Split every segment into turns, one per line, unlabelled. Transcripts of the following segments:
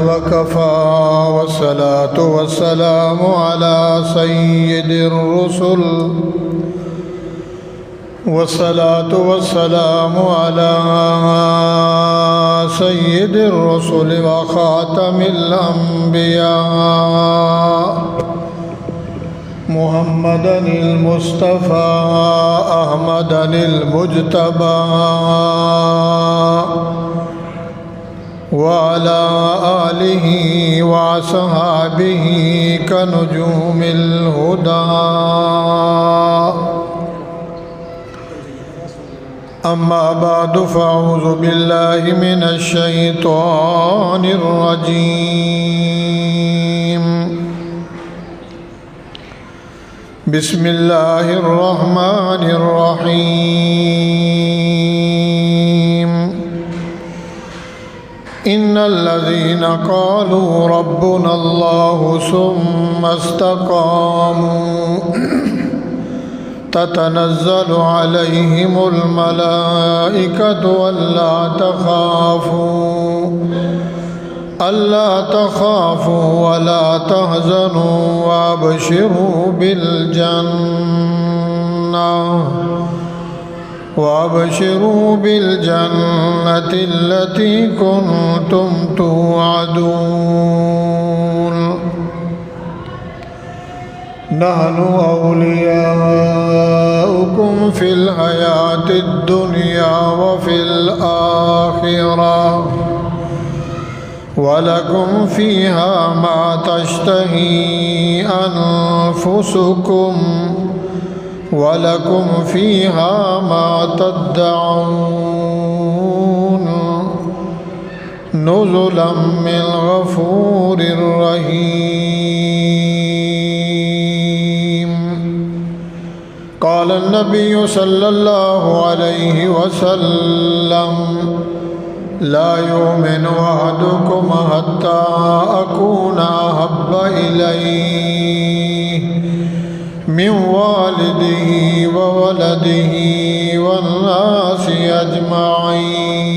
وكفى والصلاة والسلام على سيد الرسل والصلاة والسلام على سيد الرسل وخاتم الأنبياء محمد المصطفى أحمد المجتبى وعلى آله وصحابه كنجوم الهدى. أما بعد فأعوذ بالله من الشيطان الرجيم. بسم الله الرحمن الرحيم. إن الذين قالوا ربنا الله ثم استقاموا تتنزل عليهم الملائكة ألا تخافوا ولا تحزنوا وابشروا بالجنة التي كنتم توعدون. نحن أولياؤكم في الحياة الدنيا وفي الآخرة ولكم فيها ما تشتهي أنفسكم ولكم فيها ما تدعون نزلا من غفور رحيم. قال النبي صلى الله عليه وسلم: لا يؤمن أحدكم حتى أكون أحب إليه من والده وولده والناس أجمعين.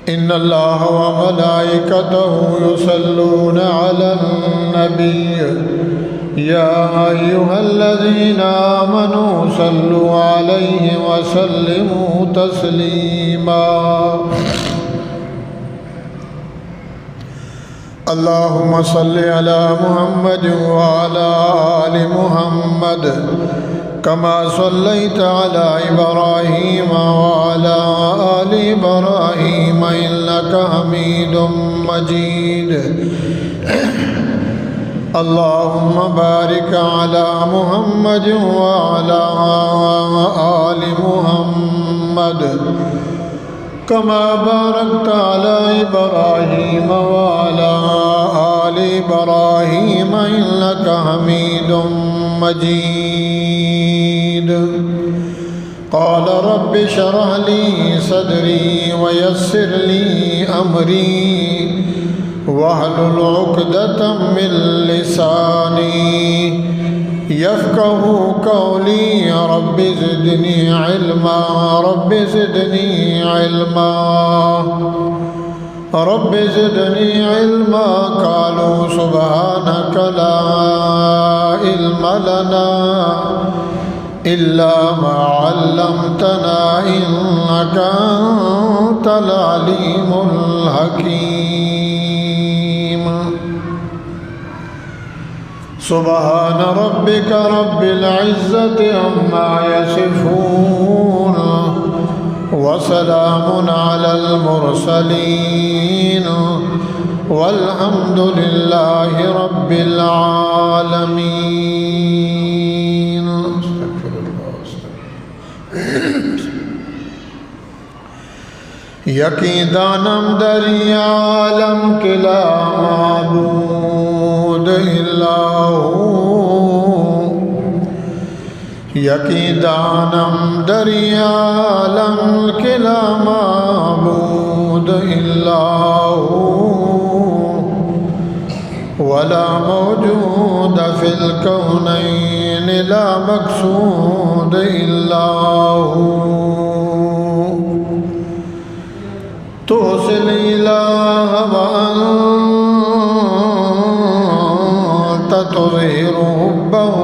إن الله وملائكته يصلون على النبي يا أيها الذين آمنوا صلوا عليه وسلموا تسليما. اللهم صل على محمد وعلى آل محمد كما صليت على إبراهيم وعلى آل إبراهيم إنك حميد مجيد. اللهم بارك على محمد وعلى آل محمد كما باركت على إبراهيم وعلى آل إبراهيم إنك حميد مجيد. قال رب اشرح لي صدري ويسر لي أمري واحلل عقدة من لساني يفقه قولي. رب زدني علما رب زدني علما رب زدني علما. قالوا سبحانك لا علم لنا إلا ما علمتنا إنك أنت العليم الحكيم. سبحان ربك رب العزة عما يصفون وسلام على المرسلين والحمد لله رب العالمين. یقین دانم در عالم کے لا معبود الا ہو، یقین دانم در عالم کے لا معبود الا ہو، ولا موجود فی الکونین لا مقصود الا ہو. تو ترسل الإله وأنت تظهر حبه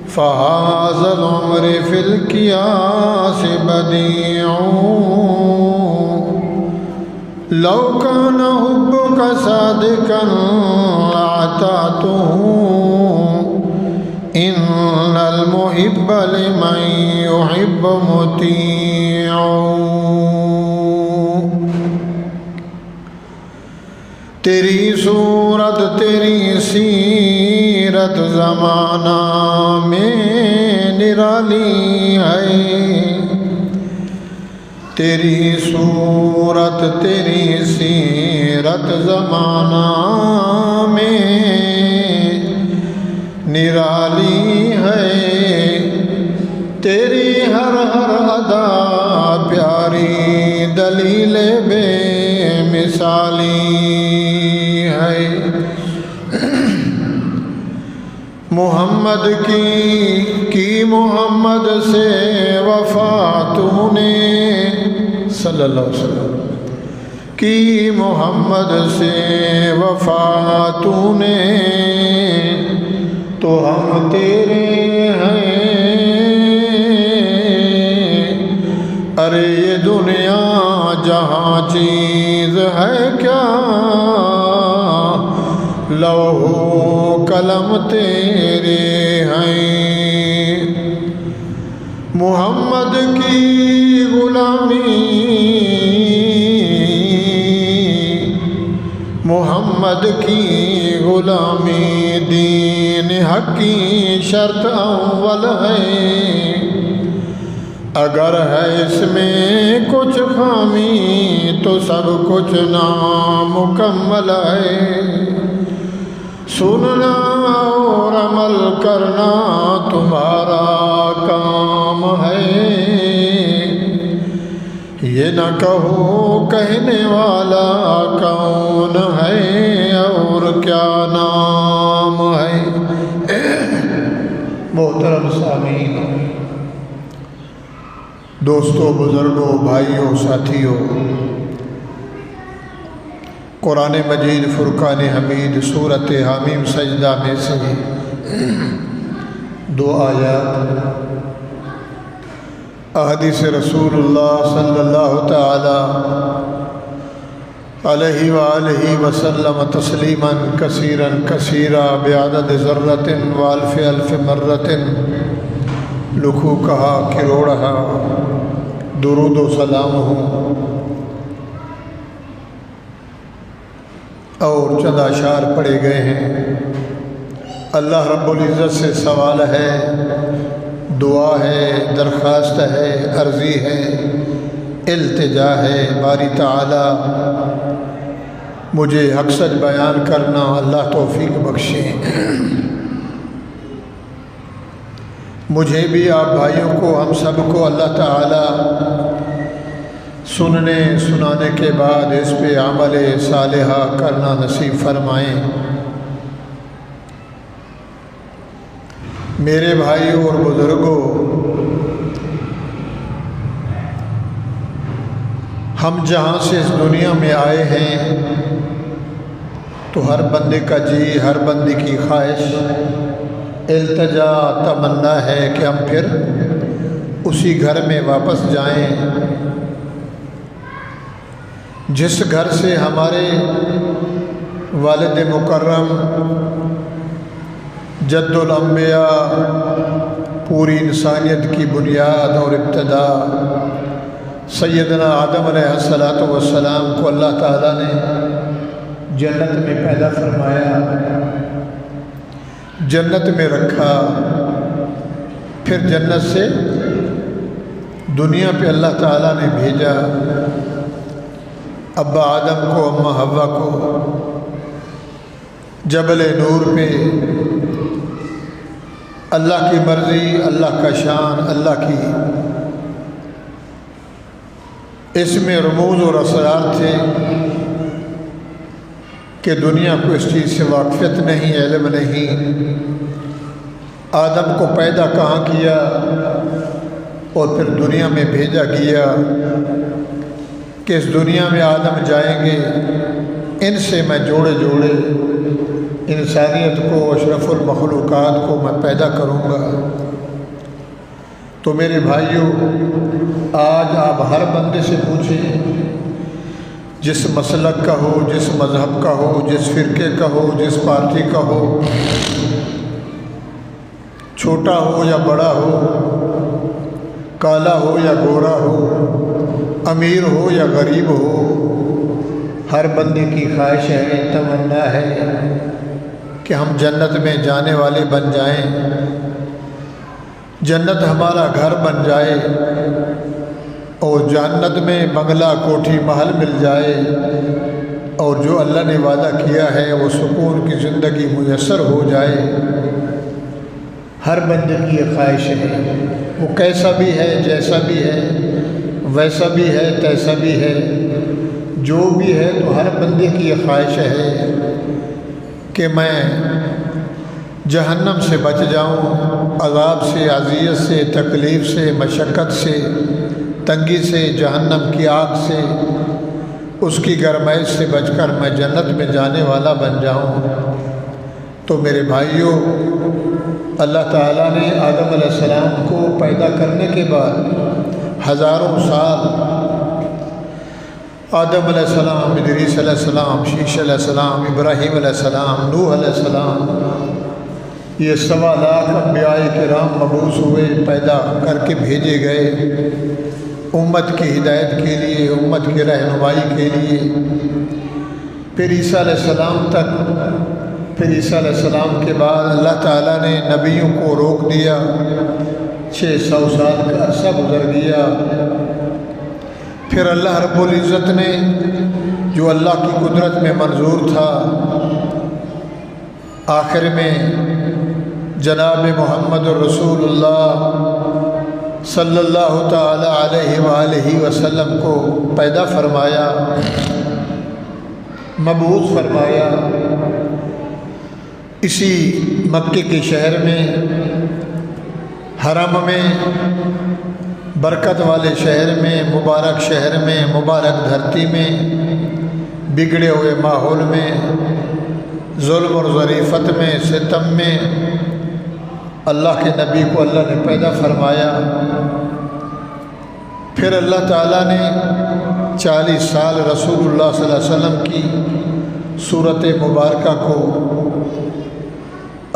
فهذا الأمر في القياس بديع لو كان حبك صادقا لأطعته إن المحب لمن يحب مطيع تیری صورت تیری سیرت زمانہ میں نرالی ہے تیری صورت تیری سیرت زمانہ میں نرالی ہے تیری ہر ہر ادا پیاری دلیل بے مثالی ہے محمد کی محمد سے وفا تو نے صلی اللہ علیہ وسلم کی محمد سے وفا تو نے تو ہم تیرے ہیں ارے یہ دنیا جہاں چیز ہے کیا لوح و قلم تیرے ہیں محمد کی غلامی محمد کی غلامی دین حق کی شرط اول ہے اگر ہے اس میں کچھ خامی تو سب کچھ نامکمل ہے سننا اور عمل کرنا تمہارا کام ہے یہ نہ کہو کہنے والا کون ہے اور کیا نام ہے محترم سامعین دوستوں بزرگوں بھائیوں ساتھیوں قرآن مجید فرقان حمید سورۃ حمیم سجدہ میں سے دو آیات احادیث رسول اللہ صلی اللہ تعالی علیہ وآلہ وسلم تسلیما کثیرا کثیرا بعدد ذرۃ والف الف مرۃ لکھو کہا کروڑہا درود و سلام ہوں اور چند اشعار پڑھے گئے ہیں اللہ رب العزت سے سوال ہے دعا ہے درخواست ہے عرضی ہے التجا ہے باری تعالی مجھے حق سچ بیان کرنا اللہ توفیق بخشے مجھے بھی آپ بھائیوں کو ہم سب کو اللہ تعالی سننے سنانے کے بعد اس پہ عمل صالحہ کرنا نصیب فرمائیں میرے بھائیوں اور بزرگوں ہم جہاں سے اس دنیا میں آئے ہیں تو ہر بندے کا جی ہر بندے کی خواہش التجا تمنا ہے کہ ہم پھر اسی گھر میں واپس جائیں جس گھر سے ہمارے والد مکرم جد الانبیاء پوری انسانیت کی بنیاد اور ابتدا سیدنا آدم علیہ السلام کو اللہ تعالیٰ نے جنت میں پیدا فرمایا جنت میں رکھا پھر جنت سے دنیا پہ اللہ تعالیٰ نے بھیجا ابا آدم کو اماں حوا کو جبل نور پہ اللہ کی مرضی اللہ کا شان اللہ کی اس میں رموز اور اسرار تھے کہ دنیا کو اس چیز سے واقفیت نہیں علم نہیں آدم کو پیدا کہاں کیا اور پھر دنیا میں بھیجا گیا کہ اس دنیا میں آدم جائیں گے، ان سے میں جوڑے جوڑے انسانیت کو، اشرف المخلوقات کو میں پیدا کروں گا۔ تو میرے بھائیوں، آج آپ ہر بندے سے پوچھیں، جس مسلک کا ہو، جس مذہب کا ہو، جس فرقے کا ہو، جس پارٹی کا ہو، چھوٹا ہو یا بڑا ہو، کالا ہو یا گورا ہو، امیر ہو یا غریب ہو، ہر بندے کی خواہش ہے، تمنا ہے کہ ہم جنت میں جانے والے بن جائیں، جنت ہمارا گھر بن جائے اور جنت میں بنگلہ، کوٹھی، محل مل جائے، اور جو اللہ نے وعدہ کیا ہے وہ سکون کی زندگی میسر ہو جائے۔ ہر بندے کی یہ خواہش ہے، وہ کیسا بھی ہے، جیسا بھی ہے، ویسا بھی ہے، تیسا بھی ہے، جو بھی ہے، تو ہر بندے کی یہ خواہش ہے کہ میں جہنم سے بچ جاؤں، عذاب سے، اذیت سے، تکلیف سے، مشقت سے، تنگی سے، جہنم کی آگ سے، اس کی گرمائش سے بچ کر میں جنت میں جانے والا بن جاؤں۔ تو میرے بھائیوں، اللہ تعالیٰ نے آدم علیہ السلام کو پیدا کرنے کے بعد ہزاروں سال آدم علیہ السلام، ادریس علیہ السلام، شیش علیہ السلام، ابراہیم علیہ السلام، نوح علیہ السلام، یہ 1.25 لاکھ انبیاء کرام مبعوث ہوئے، پیدا کر کے بھیجے گئے امت کی ہدایت کے لیے، امت کی رہنمائی کے لیے۔ پھر عیسیٰ علیہ السلام تک، پھر عیسیٰ علیہ السلام کے بعد اللہ تعالیٰ نے نبیوں کو روک دیا، 600 سال کا عرصہ گزر گیا۔ پھر اللہ رب العزت نے جو اللہ کی قدرت میں منظور تھا، آخر میں جناب محمد الرسول اللہ صلی اللہ تعالی علیہ وآلہ وسلم کو پیدا فرمایا، مبعوث فرمایا، اسی مکے کے شہر میں، حرم میں، برکت والے شہر میں، مبارک شہر میں، مبارک دھرتی میں، بگڑے ہوئے ماحول میں، ظلم اور ظریفت میں، ستم میں اللہ کے نبی کو اللہ نے پیدا فرمایا۔ پھر اللہ تعالیٰ نے 40 سال رسول اللہ صلی اللہ علیہ وسلم کی صورت مبارکہ کو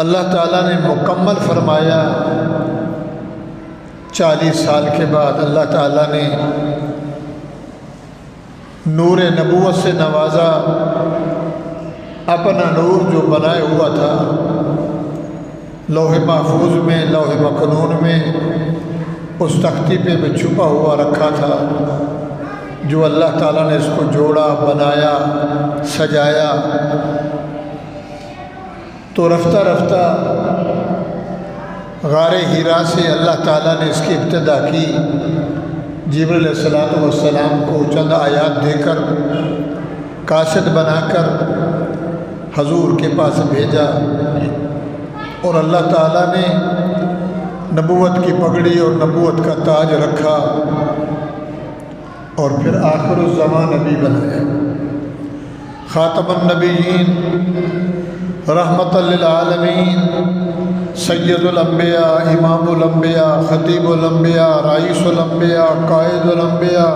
اللہ تعالیٰ نے مکمل فرمایا۔ 40 سال کے بعد اللہ تعالیٰ نے نور نبوت سے نوازا، اپنا نور جو بنائے ہوا تھا لوح محفوظ میں، لوح مکنون میں، اس تختی پہ بھی چھپا ہوا رکھا تھا، جو اللہ تعالیٰ نے اس کو جوڑا، بنایا، سجایا، تو رفتہ رفتہ غار حرا سے اللہ تعالیٰ نے اس کی ابتدا کی۔ جبرائیل علیہ السلام کو چند آیات دے کر، کاشد بنا کر حضور کے پاس بھیجا، اور اللہ تعالیٰ نے نبوت کی پگڑی اور نبوت کا تاج رکھا، اور پھر آخر الزمان نبی بنایا، خاتم النبیین، رحمت للعالمین، سید الانبیاء، امام الانبیاء، خطیب الانبیاء، رئیس الانبیاء، قائد الانبیاء،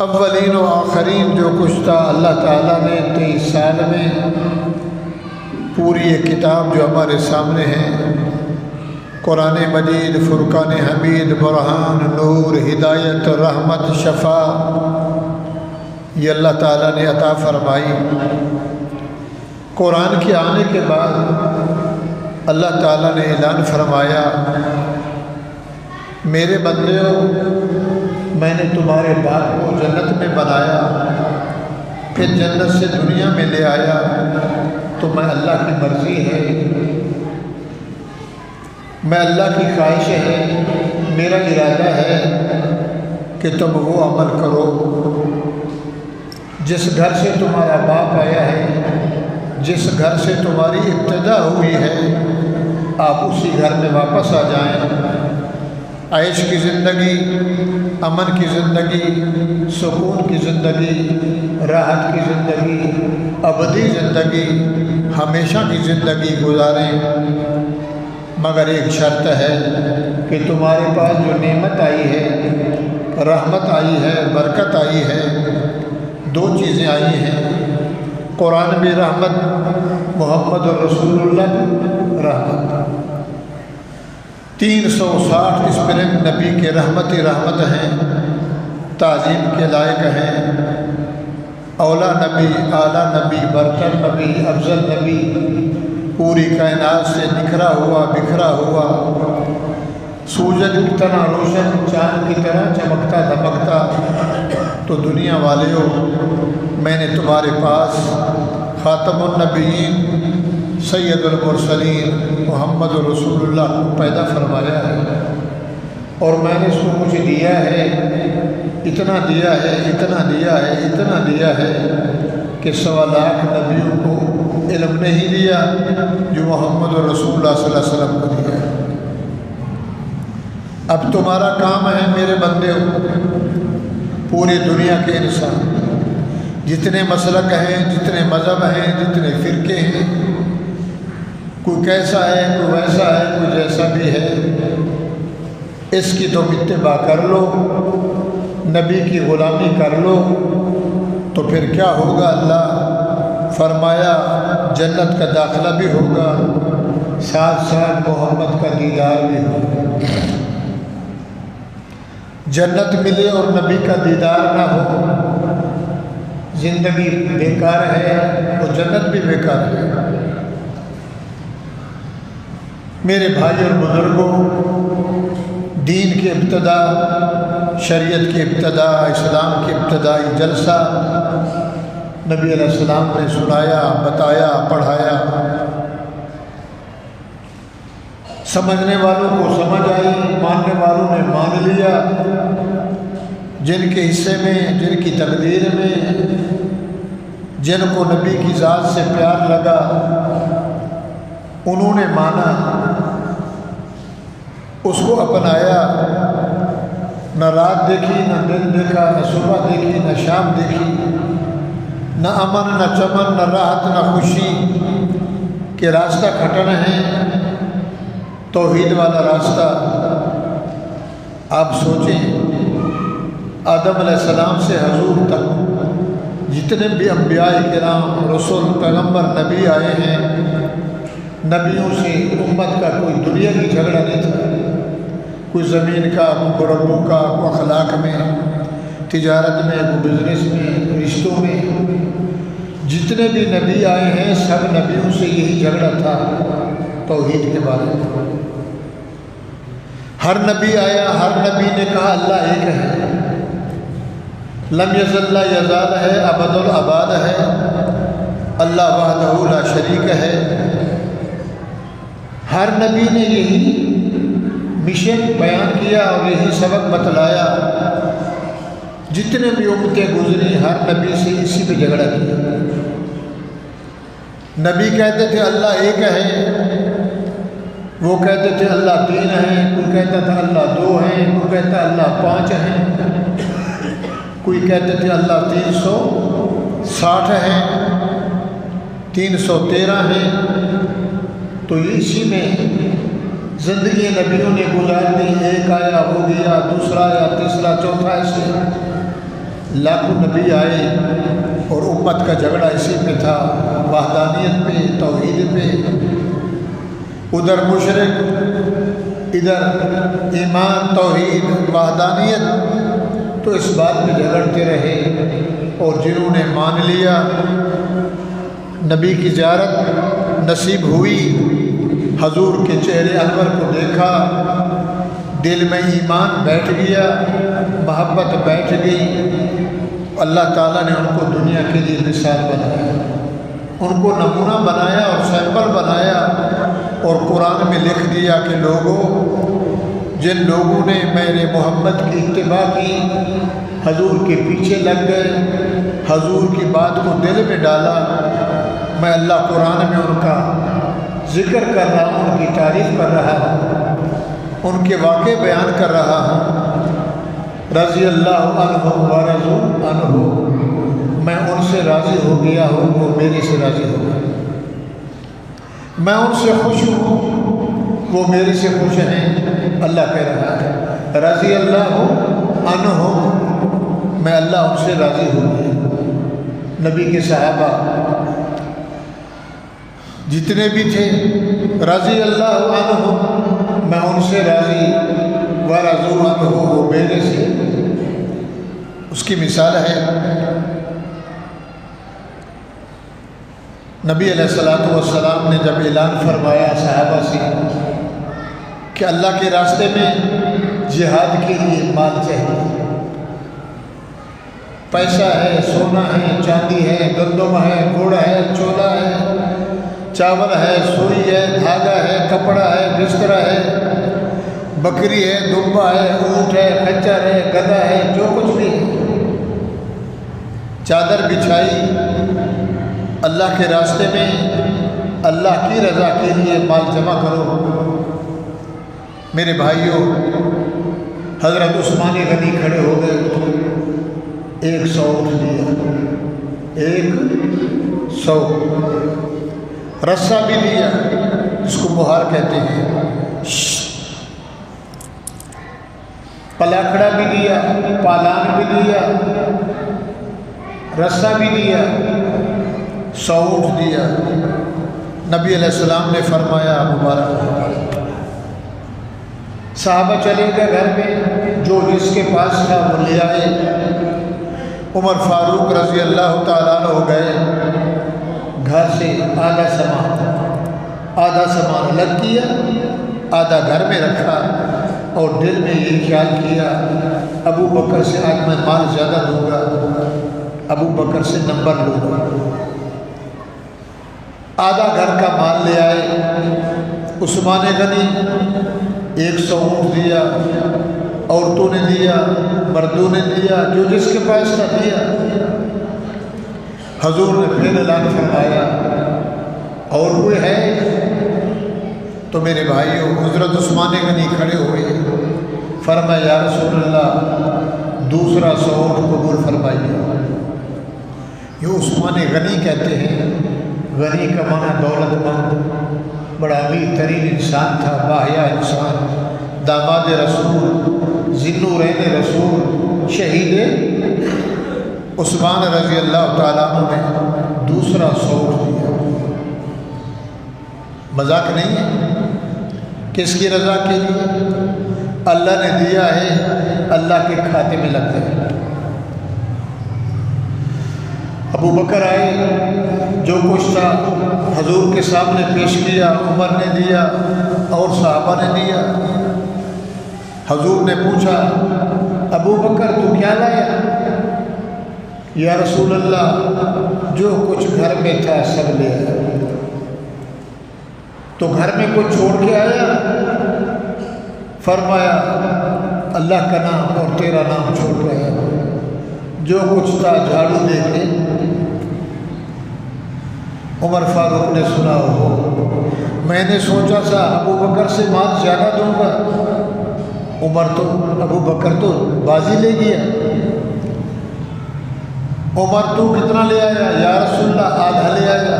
اولین و آخرین جو کچھ تھا، اللہ تعالیٰ نے 23 سال میں پوری یہ کتاب جو ہمارے سامنے ہے، قرآن مجید، فرقان حمید، برہان، نور، ہدایت، رحمت، شفا، یہ اللہ تعالیٰ نے عطا فرمائی۔ قرآن کے آنے کے بعد اللہ تعالیٰ نے اعلان فرمایا، میرے بندیوں، میں نے تمہارے باپ کو جنت میں بنایا، پھر جنت سے دنیا میں لے آیا، تو میں اللہ کی مرضی ہے، میں اللہ کی خواہش ہے، میرا ارادہ ہے کہ تم وہ عمل کرو جس گھر سے تمہارا باپ آیا ہے، جس گھر سے تمہاری ابتدا ہوئی ہے، آپ اسی گھر میں واپس آ جائیں، عیش کی زندگی، امن کی زندگی، سکون کی زندگی، راحت کی زندگی، ابدی زندگی، ہمیشہ کی زندگی گزاریں، مگر ایک شرط ہے کہ تمہارے پاس جو نعمت آئی ہے، رحمت آئی ہے، برکت آئی ہے، دو چیزیں آئی ہیں، قرآن بھی رحمت، محمد رسول اللہ بھی رحمت، 360 اسپرنگ نبی کے رحمت ہی رحمت ہیں، تعظیم کے لائق ہیں، اولا نبی، اعلیٰ نبی، برتر نبی، افضل نبی، پوری کائنات سے نکھرا ہوا، بکھرا ہوا، سورج کی طرح روشن، چاند کی طرح چمکتا دمکتا، تو دنیا والیوں، میں نے تمہارے پاس خاتم النبیین، سید المرسلین، محمد رسول اللہ کو پیدا فرمایا ہے، اور میں نے اس کو کچھ دیا ہے، اتنا دیا ہے، اتنا دیا ہے، اتنا دیا ہے کہ 1.25 لاکھ نبیوں کو علم نہیں دیا جو محمد رسول اللہ صلی اللہ علیہ وسلم کو دیا ہے۔ اب تمہارا کام ہے میرے بندے، پوری دنیا کے انسان، جتنے مسلک ہیں، جتنے مذہب ہیں، جتنے فرقے ہیں، کوئی کیسا ہے، کوئی ویسا ہے، کوئی جیسا بھی ہے، اس کی تم اتباع کر لو، نبی کی غلامی کر لو، تو پھر کیا ہوگا؟ اللہ فرمایا جنت کا داخلہ بھی ہوگا، ساتھ ساتھ محمد کا دیدار بھی ہوگا۔ جنت ملے اور نبی کا دیدار نہ ہو، زندگی بیکار ہے اور جنت بھی بیکار ہے۔ میرے بھائی اور بزرگوں، دین کی ابتدا، شریعت کی ابتدا، اسلام کی ابتدائی جلسہ نبی علیہ السلام نے سنایا، بتایا، پڑھایا، سمجھنے والوں کو سمجھ آئی، ماننے والوں نے مان لیا، جن کے حصے میں، جن کی تقدیر میں، جن کو نبی کی ذات سے پیار لگا، انہوں نے مانا، اس کو اپنایا، نہ رات دیکھی، نہ دن دیکھا، نہ صبح دیکھی، نہ شام دیکھی، نہ امن، نہ چمن، نہ راحت، نہ خوشی، کہ راستہ کھٹن ہے، توحید والا راستہ۔ آپ سوچیں، آدم علیہ السلام سے حضور تک جتنے بھی انبیاء کرام، رسول، پیغمبر، نبی آئے ہیں، نبیوں سے امت کا کوئی دنیا کی جھگڑا نہیں تھا، کوئی زمین کا، کوئی ربوں کا، کوئی اخلاق میں، تجارت میں، کوئی بزنس میں، رشتوں میں، جتنے بھی نبی آئے ہیں سب نبیوں سے یہی جھگڑا تھا، توحید کے بارے میں۔ ہر نبی آیا، ہر نبی نے کہا اللہ ایک ہے، لم یزل لا یزال ہے، ابد الاباد ہے، اللہ وحدہ لا شریک ہے۔ ہر نبی نے یہی مشن بیان کیا اور یہی سبق بتلایا، جتنے بھی امتیں گزری ہر نبی سے اسی پہ جھگڑا کیا۔ نبی کہتے تھے اللہ ایک ہے، وہ کہتے تھے اللہ 3 ہیں، کوئی کہتا تھا اللہ 2 ہیں، کوئی کہتا اللہ 5 ہیں، کوئی کہتے تھے اللہ 360 ہیں، 313 ہیں۔ تو اسی میں زندگی نبیوں نے گزار دی، ایک آیا ہو گیا، دوسرا آیا، تیسرا، چوتھا، ایسے لاکھوں نبی آئے، اور امت کا جھگڑا اسی پہ تھا، وحدانیت پہ، توحید پہ، ادھر مشرک، ادھر ایمان، توحید، وحدانیت، تو اس بات پہ جھگڑتے رہے، اور جنہوں نے مان لیا، نبی کی زیارت نصیب ہوئی، حضور کے چہرے انور کو دیکھا، دل میں ایمان بیٹھ گیا، محبت بیٹھ گئی، اللہ تعالیٰ نے ان کو دنیا کے لیے مثال بنایا، ان کو نمونہ بنایا اور سیمپل بنایا، اور قرآن میں لکھ دیا کہ لوگوں، جن لوگوں نے میرے محمد کی اتباع کی، حضور کے پیچھے لگ گئے، حضور کی بات کو دل میں ڈالا، میں اللہ قرآن میں ان کا ذکر کر رہا ہوں، ان کی تعریف کر رہا ہوں۔ ان کے واقعے بیان کر رہا ہوں۔ رضی اللہ عنہ ورضوا عنہ، میں ان سے راضی ہو گیا ہوں، وہ میرے سے راضی ہو گئے۔ میں ان سے خوش ہوں، وہ میرے سے خوش ہیں۔ اللہ کہہ رہا ہے رضی اللہ عنہم، میں اللہ ان سے راضی ہو گیا۔ نبی کے صحابہ جتنے بھی تھے رضی اللہ عنہم، میں ان سے راضی، ورضوا عنہ، وہ میرے سے۔ اس کی مثال ہے نبی علیہ السلام نے جب اعلان فرمایا صحابہ سے کہ اللہ کے راستے میں جہاد کے لیے مال چاہیے، پیسہ ہے، سونا ہے، چاندی ہے، گندم ہے، گڑ ہے، چولا ہے، چاول ہے، سوئی ہے، دھاگا ہے، کپڑا ہے، بستر ہے، بکری ہے، دمبا ہے، اونٹ ہے، خچر ہے، گدھا ہے، جو کچھ بھی ہے، چادر بچھائی، اللہ کے راستے میں اللہ کی رضا کے لیے مال جمع کرو۔ میرے بھائیوں، حضرت عثمان غنی کھڑے ہو گئے، 100 اونٹ دیا، 100 رسہ بھی دیا، جس کو مہار کہتے ہیں، پلاکڑا بھی دیا، پالان بھی دیا، رسہ بھی دیا، 100 اونٹ دیا۔ نبی علیہ السلام نے فرمایا مبارک۔ صحابہ چلے گئے گھر میں، جو جس کے پاس تھا وہ لے آئے۔ عمر فاروق رضی اللہ تعالیٰ عنہ ہو گئے، گھر سے آدھا سامان الگ کیا، آدھا گھر میں رکھا، اور دل میں یہ خیال کیا ابو بکر سے آج میں مال زیادہ دوں گا، ابو بکر سے نمبر لوں گا۔ آدھا گھر کا مال لے آئے۔ عثمان غنی 100 اونٹ دیا، عورتوں نے دیا، مردوں نے دیا، جو جس کے پاس تھا دیا۔ حضور نے پھر اعلان فرمایا اور کوئی ہے؟ تو میرے بھائیوں، حضرت عثمان غنی کھڑے ہوئے، فرمایا یا رسول اللہ دوسرا 100 اونٹ قبول فرمائیے۔ یہ عثمان غنی کہتے ہیں، غنی کا معنی دولت مند، بڑا امیر ترین انسان تھا، باحیا انسان، داماد رسول، ذی-النورین رسول، شہید عثمان رضی اللہ تعالیٰ عنہ نے دوسرا 100 دیا۔ مذاق نہیں ہے، کس کی رضا کے لیے؟ اللہ نے دیا ہے، اللہ کے کھاتے میں لگ گئے۔ ابو بکر آئے، جو کچھ تھا حضور کے سامنے پیش کیا، عمر نے دیا اور صحابہ نے دیا۔ حضور نے پوچھا ابو بکر تو کیا لایا؟ یا رسول اللہ جو کچھ گھر میں تھا سب لے آیا۔ تو گھر میں کچھ چھوڑ کے آیا؟ فرمایا اللہ کا نام اور تیرا نام چھوڑ کے آیا۔ جو کچھ تھا جھاڑو دے کے۔ عمر فاروق نے سنا ہو، میں نے سوچا تھا ابو بکر سے مال زیادہ دوں گا، ابو بکر تو بازی لے گیا۔ عمر تو کتنا لے آیا؟ یا رسول اللہ آدھا لے آیا۔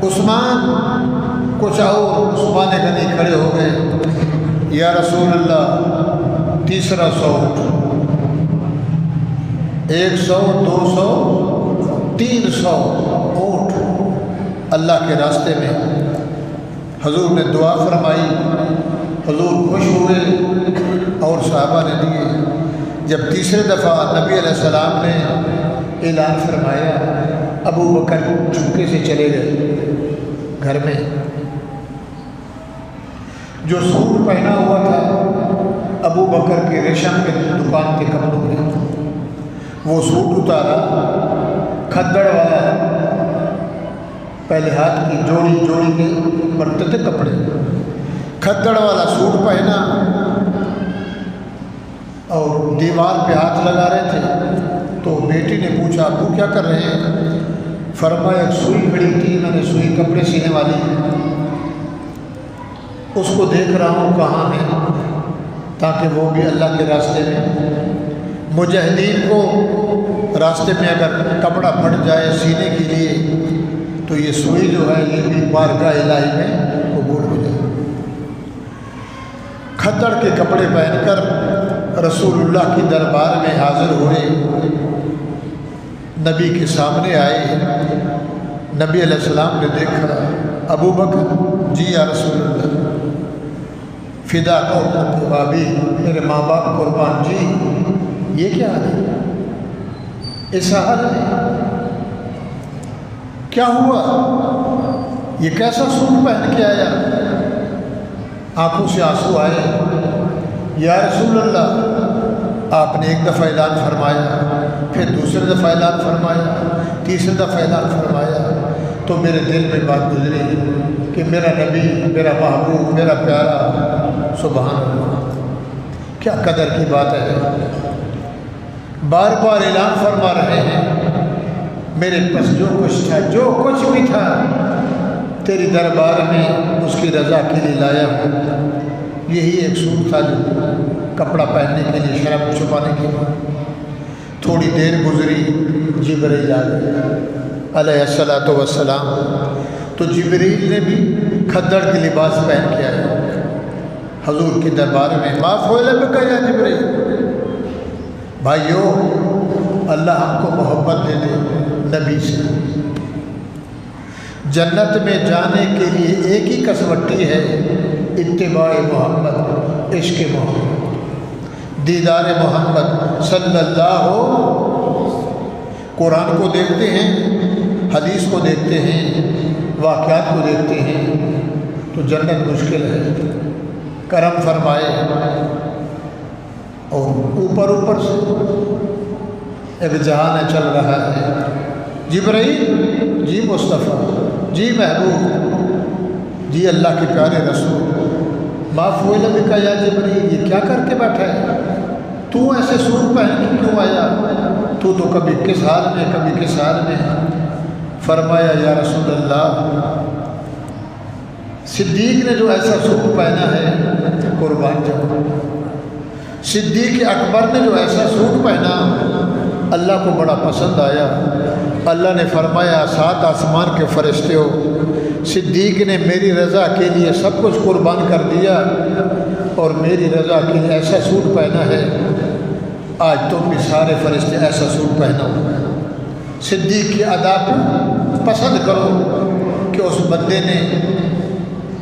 عثمان کچھ اور؟ عثمان غنی کھڑے ہو گئے، یا رسول اللہ تیسرا 100، 100، 200، 300 اونٹ اللہ کے راستے میں۔ حضور نے دعا فرمائی، حضور خوش ہوئے اور صحابہ نے دیے۔ جب تیسرے دفعہ نبی علیہ السلام نے اعلان فرمایا، ابو بکر چپکے سے چلے گئے گھر میں۔ جو سوٹ پہنا ہوا تھا ابو بکر کے ریشم کے دکان کے کپڑوں میں، وہ سوٹ اتارا، کھدڑ والا، پہلے ہاتھ کی جوڑی کے بنتے تھے کپڑے، کھدڑ والا سوٹ پہنا اور دیوار پہ ہاتھ لگا رہے تھے۔ تو بیٹی نے پوچھا ابو کیا کر رہے ہیں؟ فرمایا ایک سوئی کھڑی تھی، میں نے سوئی کپڑے سینے والی، اس کو دیکھ رہا ہوں کہاں ہے، تاکہ وہ بھی اللہ کے راستے میں، مجاہدین کو راستے میں اگر کپڑا پھٹ جائے سینے کے لیے تو یہ سوئی جو ہے یہ بھی بارگاہ الہی میں قبول ہو جائے۔ کھدڑ کے کپڑے پہن کر رسول اللہ کی دربار میں حاضر ہوئے، نبی کے سامنے آئے۔ نبی علیہ السلام نے دیکھا، ابو بکر جی یا رسول اللہ، فدا کو بابی، میرے ماں باپ قربان جی، یہ کیا ہے؟ ایسا حال ہے، کیا ہوا؟ یہ کیسا سوٹ پہن کے آیا؟ آنکھوں سے آنسو آئے۔ یا رسول اللہ، آپ نے ایک دفعہ اعلان فرمایا، پھر دوسرے دفعہ اعلان فرمایا، تیسرے دفعہ اعلان فرمایا، تو میرے دل میں بات گزری کہ میرا نبی، میرا محبوب، میرا پیارا، سبحان اللہ، کیا قدر کی بات ہے، بار بار اعلان فرما رہے ہیں میرے پاس جو کچھ تھا، جو کچھ بھی تھا تیری دربار میں اس کی رضا کے لیے لایا ہوں۔ یہی ایک سوٹ تھا جو کپڑا پہننے کے لیے، شرم چھپانے کے لیے۔ تھوڑی دیر گزری، جبرائیل آ گئے علیہ الصلاۃ والسلام، تو جبرائیل نے بھی کھدڑ کے لباس پہن کے آئے حضور کے دربار میں۔ معاف ہو لبک یا جبرائیل، بھائیو اللہ ہم کو محبت دے دے نبی سے۔ جنت میں جانے کے لیے ایک ہی کسوٹی ہے، اتباع محمد، عشق محمد، دیدار محمد صلی اللہ ہو۔ قرآن کو دیکھتے ہیں، حدیث کو دیکھتے ہیں، واقعات کو دیکھتے ہیں تو جنت مشکل ہے۔ کرم فرمائے، اور اوپر سے ایک جہان چل رہا ہے، جبرائیل جی، مصطفیٰ جی، محبوب جی، اللہ کے پیارے رسول، معاف ہوئے لبک یا جبرائیل، یہ کیا کر کے بیٹھا ہے؟ تو ایسے سوٹ پہن کے کیوں آیا؟ تو کبھی کس حال میں، کبھی کس حال میں۔ فرمایا یا رسول اللہ، صدیق نے جو ایسا سوٹ پہنا ہے، قربان جاؤ، صدیق اکبر نے جو ایسا سوٹ پہنا اللہ کو بڑا پسند آیا۔ اللہ نے فرمایا 7 آسمان کے فرشتے ہو، صدیق نے میری رضا کے لیے سب کچھ قربان کر دیا اور میری رضا کے لیے ایسا سوٹ پہنا ہے، آج تم بھی سارے فرشتے ایسا سوٹ پہنا ہو۔ صدیق کی ادا پسند کرو کہ اس بندے نے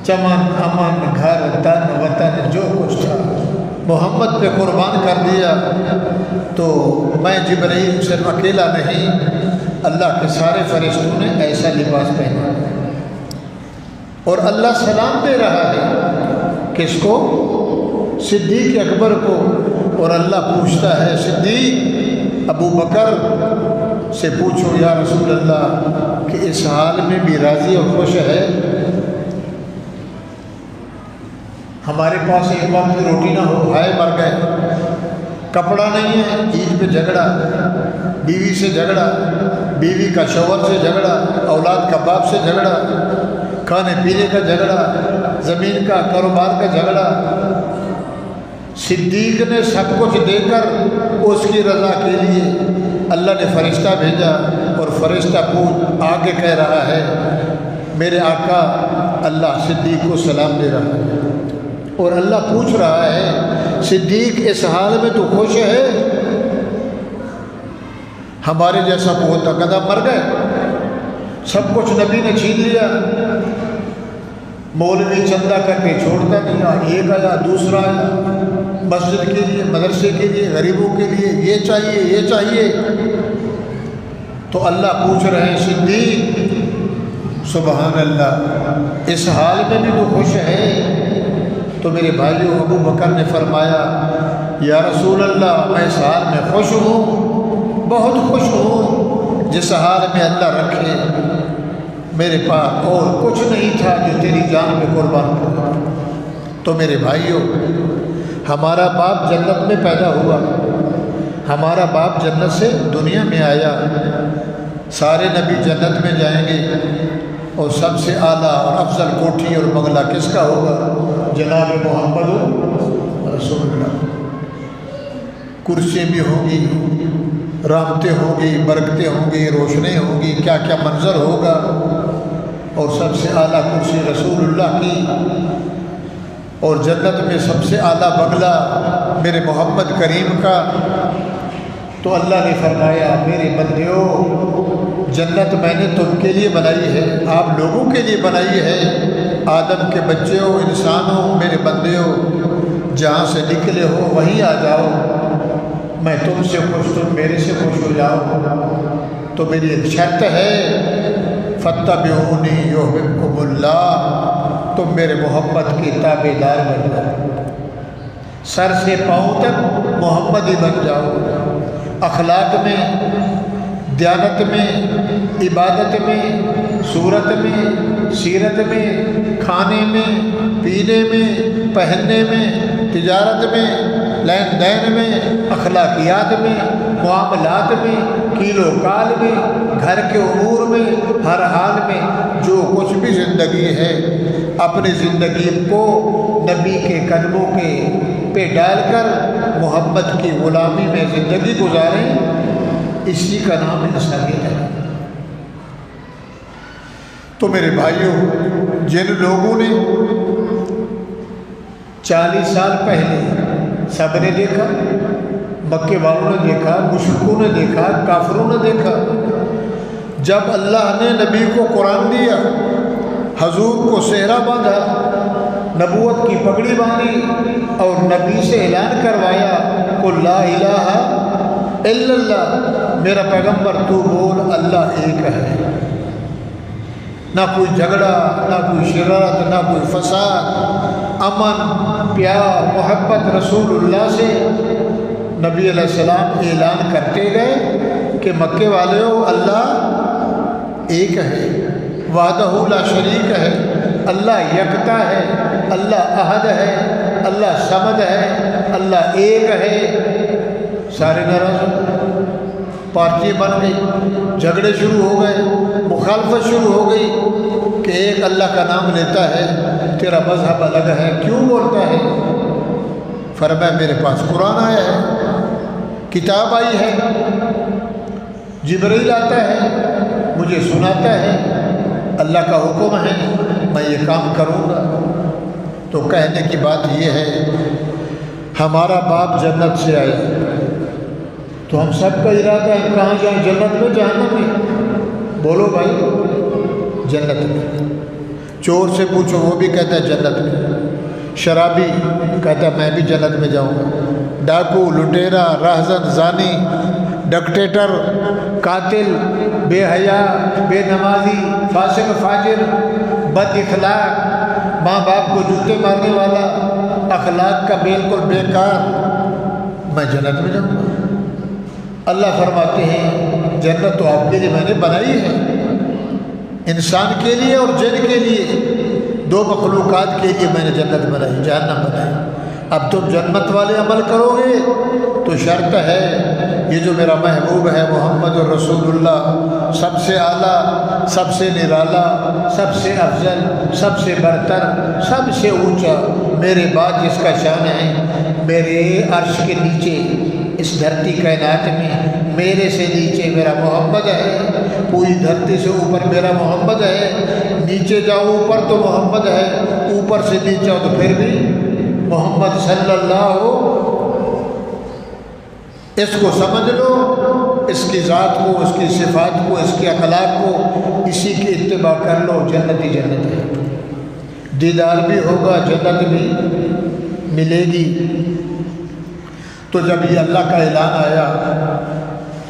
چمن، امن، گھر، تن، وطن جو کچھ تھا محمد پہ قربان کر دیا۔ تو میں جبرائیل صرف اکیلا نہیں، اللہ کے سارے فرشتوں نے ایسا لباس پہنا، اور اللہ سلام دے رہا ہے کس کو؟ صدیق اکبر کو، اور اللہ پوچھتا ہے صدیق ابو بکر سے پوچھو یا رسول اللہ کہ اس حال میں بھی راضی اور خوش ہے؟ ہمارے پاس ایک وقت روٹی نہ ہو، ہائے مر گئے، کپڑا نہیں ہے، عید پہ جھگڑا، بیوی سے جھگڑا، بیوی کا شوہر سے جھگڑا، اولاد کا باپ سے جھگڑا، کھانے پینے کا جھگڑا، زمین کا، کاروبار کا جھگڑا۔ صدیق نے سب کچھ دے کر اس کی رضا کے لیے اللہ نے فرشتہ بھیجا، اور فرشتہ آگے کہہ رہا ہے میرے آقا اللہ صدیق کو سلام دے رہا ہے، اور اللہ پوچھ رہا ہے صدیق اس حال میں تو خوش ہے؟ ہمارے جیسا بہت قدم مر گئے، سب کچھ نبی نے چھین لیا، مولوی چندہ کر کے چھوڑتا نہیں، ایک آیا دوسرا آیا، مسجد کے لیے، مدرسے کے لیے، غریبوں کے لیے یہ چاہیے یہ چاہیے۔ تو اللہ پوچھ رہے ہیں صدیق سبحان اللہ اس حال میں بھی تو خوش ہے؟ تو میرے بھائیو ابو بکر نے فرمایا یا رسول اللہ میں اس حال میں خوش ہوں، بہت خوش ہوں، جس حال میں اللہ رکھے، میرے پاس اور کچھ نہیں تھا جو تیری جان میں قربان کرا۔ تو میرے بھائیو ہمارا باپ جنت میں پیدا ہوا، ہمارا باپ جنت سے دنیا میں آیا، سارے نبی جنت میں جائیں گے، اور سب سے اعلیٰ اور افضل کوٹھی اور بنگلہ کس کا ہوگا؟ جناب محمد رسول اللہ۔ کرسیاں بھی ہوں گی، رحمتیں ہوں گی، برکتیں ہوں گی، روشنیں ہوں گی، کیا کیا منظر ہوگا، اور سب سے اعلیٰ کرسی رسول اللہ کی، اور جنت میں سب سے اعلیٰ بنگلہ میرے محمد کریم کا۔ تو اللہ نے فرمایا میرے بندیو، جنت میں نے تم کے لیے بنائی ہے، آپ لوگوں کے لیے بنائی ہے، آدم کے بچے ہو، انسانوں، میرے بندیو، جہاں سے نکلے ہو وہیں آ جاؤ، میں تم سے خوش، تم میرے سے خوش ہو جاؤ۔ تو میری ایک شرط ہے، فاتبعونی یحببکم اللہ، تم میرے محمد کی تابع دار بن جاؤ، سر سے پاؤں تک محمد ہی بن جاؤ، اخلاق میں، دیانت میں، عبادت میں، صورت میں، سیرت میں، کھانے میں، پینے میں، پہننے میں، تجارت میں، لین دین میں، اخلاقیات میں، معاملات میں، کیلو کال میں، گھر کے امور میں، ہر حال میں، جو کچھ بھی زندگی ہے، اپنی زندگی کو نبی کے قدموں کے پہ ڈال کر محمد کی غلامی میں زندگی گزاریں، اسی کا نام انسانیت ہے۔ تو میرے بھائیوں، جن لوگوں نے 40 سال پہلے سب نے دیکھا، مکے والوں نے دیکھا، مشرکوں نے دیکھا، کافروں نے دیکھا، جب اللہ نے نبی کو قرآن دیا، حضور کو صحرا باندھا، نبوت کی پگڑی باندھی، اور نبی سے اعلان کروایا قل لا الہ الا اللہ، میرا پیغمبر تو بول اللہ ایک ہے، نہ کوئی جھگڑا، نہ کوئی شرارت، نہ کوئی فساد، امن، پیار، محبت رسول اللہ سے نبی علیہ السلام اعلان کرتے گئے کہ مکے والوں، اللہ ایک ہے، وحدہ لا شریک ہے، اللہ یکتا ہے، اللہ احد ہے، اللہ صمد ہے، اللہ ایک ہے۔ سارے ناراض ہو گئے، پارٹی بن گئی، جھگڑے شروع ہو گئے، مخالفت شروع ہو گئی کہ ایک اللہ کا نام لیتا ہے، تیرا مذہب الگ ہے، کیوں بولتا ہے؟ فرمایا میرے پاس قرآن آیا ہے، کتاب آئی ہے، جبرائیل آتا ہے، مجھے سناتا ہے، اللہ کا حکم ہے، میں یہ کام کروں گا۔ تو کہنے کی بات یہ ہے، ہمارا باپ جنت سے آیا، تو ہم سب کا ارادہ ہے کہاں جائیں، جنت میں، جہنم میں؟ بولو بھائی، جنت میں۔ چور سے پوچھو، وہ بھی کہتا ہے جنت میں، شرابی کہتا ہے میں بھی جنت میں جاؤں گا، ڈاکو، لٹیرا، راہزن، زانی، ڈکٹیٹر، قاتل، بے حیا، بے نمازی، فاسق فاجر، بد اخلاق، ماں باپ کو جوتے مارنے والا، اخلاق کا بالکل بیکار، میں جنت میں جاؤں گا۔ اللہ فرماتے ہیں جنت تو آپ کے لیے میں نے بنائی ہے، انسان کے لیے اور جن کے لیے، دو مخلوقات کے لیے میں نے جنت بنائی، جہنم بنائی۔ اب تم جنت والے عمل کرو گے تو شرط ہے، یہ جو میرا محبوب ہے محمد الرسول اللہ، سب سے اعلیٰ، سب سے نرالا، سب سے افضل، سب سے برتر، سب سے اونچا، میرے بعد جس کا شان ہے، میرے عرش کے نیچے اس دھرتی کائنات میں میرے سے نیچے میرا محمد ہے، پوری دھرتی سے اوپر میرا محمد ہے، نیچے جاؤ اوپر تو محمد ہے، اوپر سے نیچے جاؤ تو پھر بھی محمد صلی اللہ ہو۔ اس کو سمجھ لو، اس کی ذات کو، اس کی صفات کو، اس کے اخلاق کو، اسی کی اتباع کر لو، جنت ہی جنت ہے، دیدار بھی ہوگا، جنت بھی ملے گی۔ تو جب یہ اللہ کا اعلان آیا،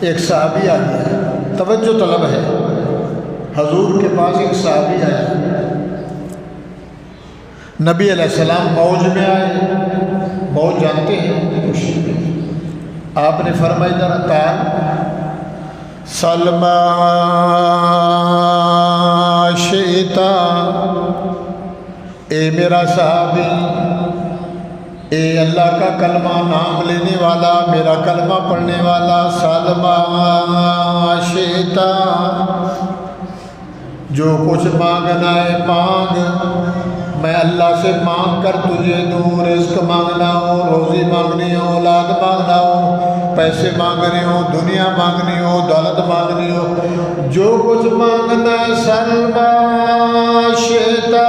ایک صحابی آ گیا، توجہ طلب ہے، حضور کے پاس ایک صحابی آیا، نبی علیہ السلام موج میں آئے، موج جانتے ہیں خوشی میں، آپ نے فرمایا ذرا تعال سلمہ شئتا، اے میرا صحابی، اے اللہ کا کلمہ نام لینے والا، میرا کلمہ پڑھنے والا، سلمہ شئتا، جو کچھ مانگنا ہے مانگ، میں اللہ سے مانگ کر تجھے دوں، رزق مانگنا ہو، روزی مانگنی ہو، اولاد مانگنا ہو، پیسے مانگنے ہو، دنیا مانگنی ہو، دولت مانگنی ہو، جو کچھ مانگنا سلما شیتا،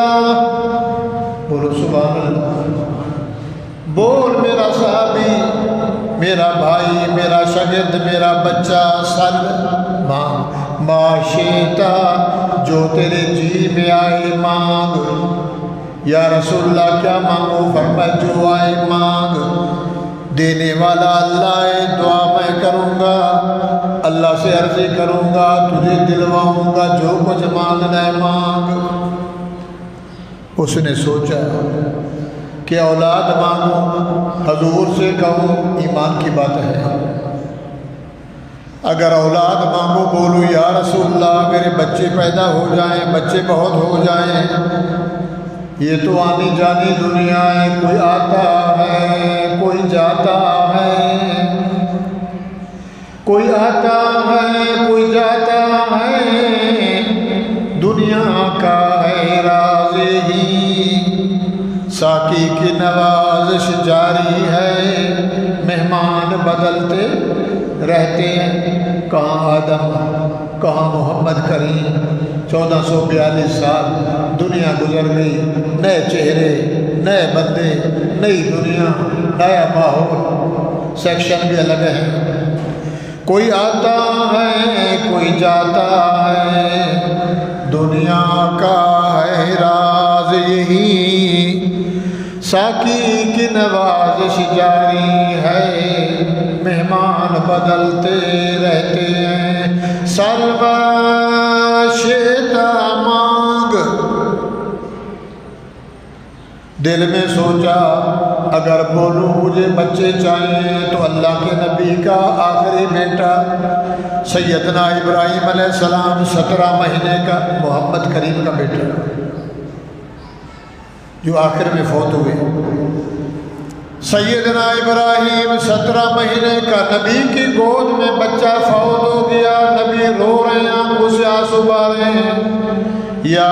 بولو سبحان اللہ، بول میرا صحابی، میرا بھائی، میرا شاگرد، میرا بچہ، سلما ما شیتا، جو تیرے جی میں آئے مانگ۔ یا رسول اللہ کیا مانگو؟ فرمایا جو آئے مانگ، دینے والا اللہ ہے، دعا میں کروں گا، اللہ سے عرضی کروں گا، تجھے دلواؤں گا، جو کچھ مانگنا ہے مانگ۔ اس نے سوچا کہ اولاد مانگوں، حضور سے کہوں، ایمان کی بات ہے، اگر اولاد مانگو بولو یا رسول اللہ میرے بچے پیدا ہو جائیں، بچے بہت ہو جائیں، یہ تو آنی جانی دنیا ہے، کوئی آتا ہے کوئی جاتا ہے، کوئی آتا ہے کوئی جاتا ہے، دنیا کا ہے راز ہی، ساقی کی نوازش جاری ہے، مہمان بدلتے رہتے ہیں، کہاں آدم کہاں محمد کریم، 1442 سال دنیا گزر گئی، نئے چہرے، نئے بندے، نئی دنیا، نیا ماحول، سیکشن بھی الگ ہے، کوئی آتا ہے کوئی جاتا ہے، دنیا کا ہے راز یہی، ساقی کی نوازش جاری ہے، مہمان بدلتے رہتے ہیں، سلما شیتا مانگ۔ دل میں سوچا اگر بولوں مجھے بچے چاہیے تو اللہ کے نبی کا آخری بیٹا سیدنا ابراہیم علیہ السلام 17 مہینے کا، محمد کریم کا بیٹا جو آخر میں فوت ہوئے، سیدنا ابراہیم 17 مہینے کا، نبی کی گود میں بچہ فوت ہو گیا، نبی رو رہے ہیں، آنکھوں سے آنسو بہہ رہے ہیں، یا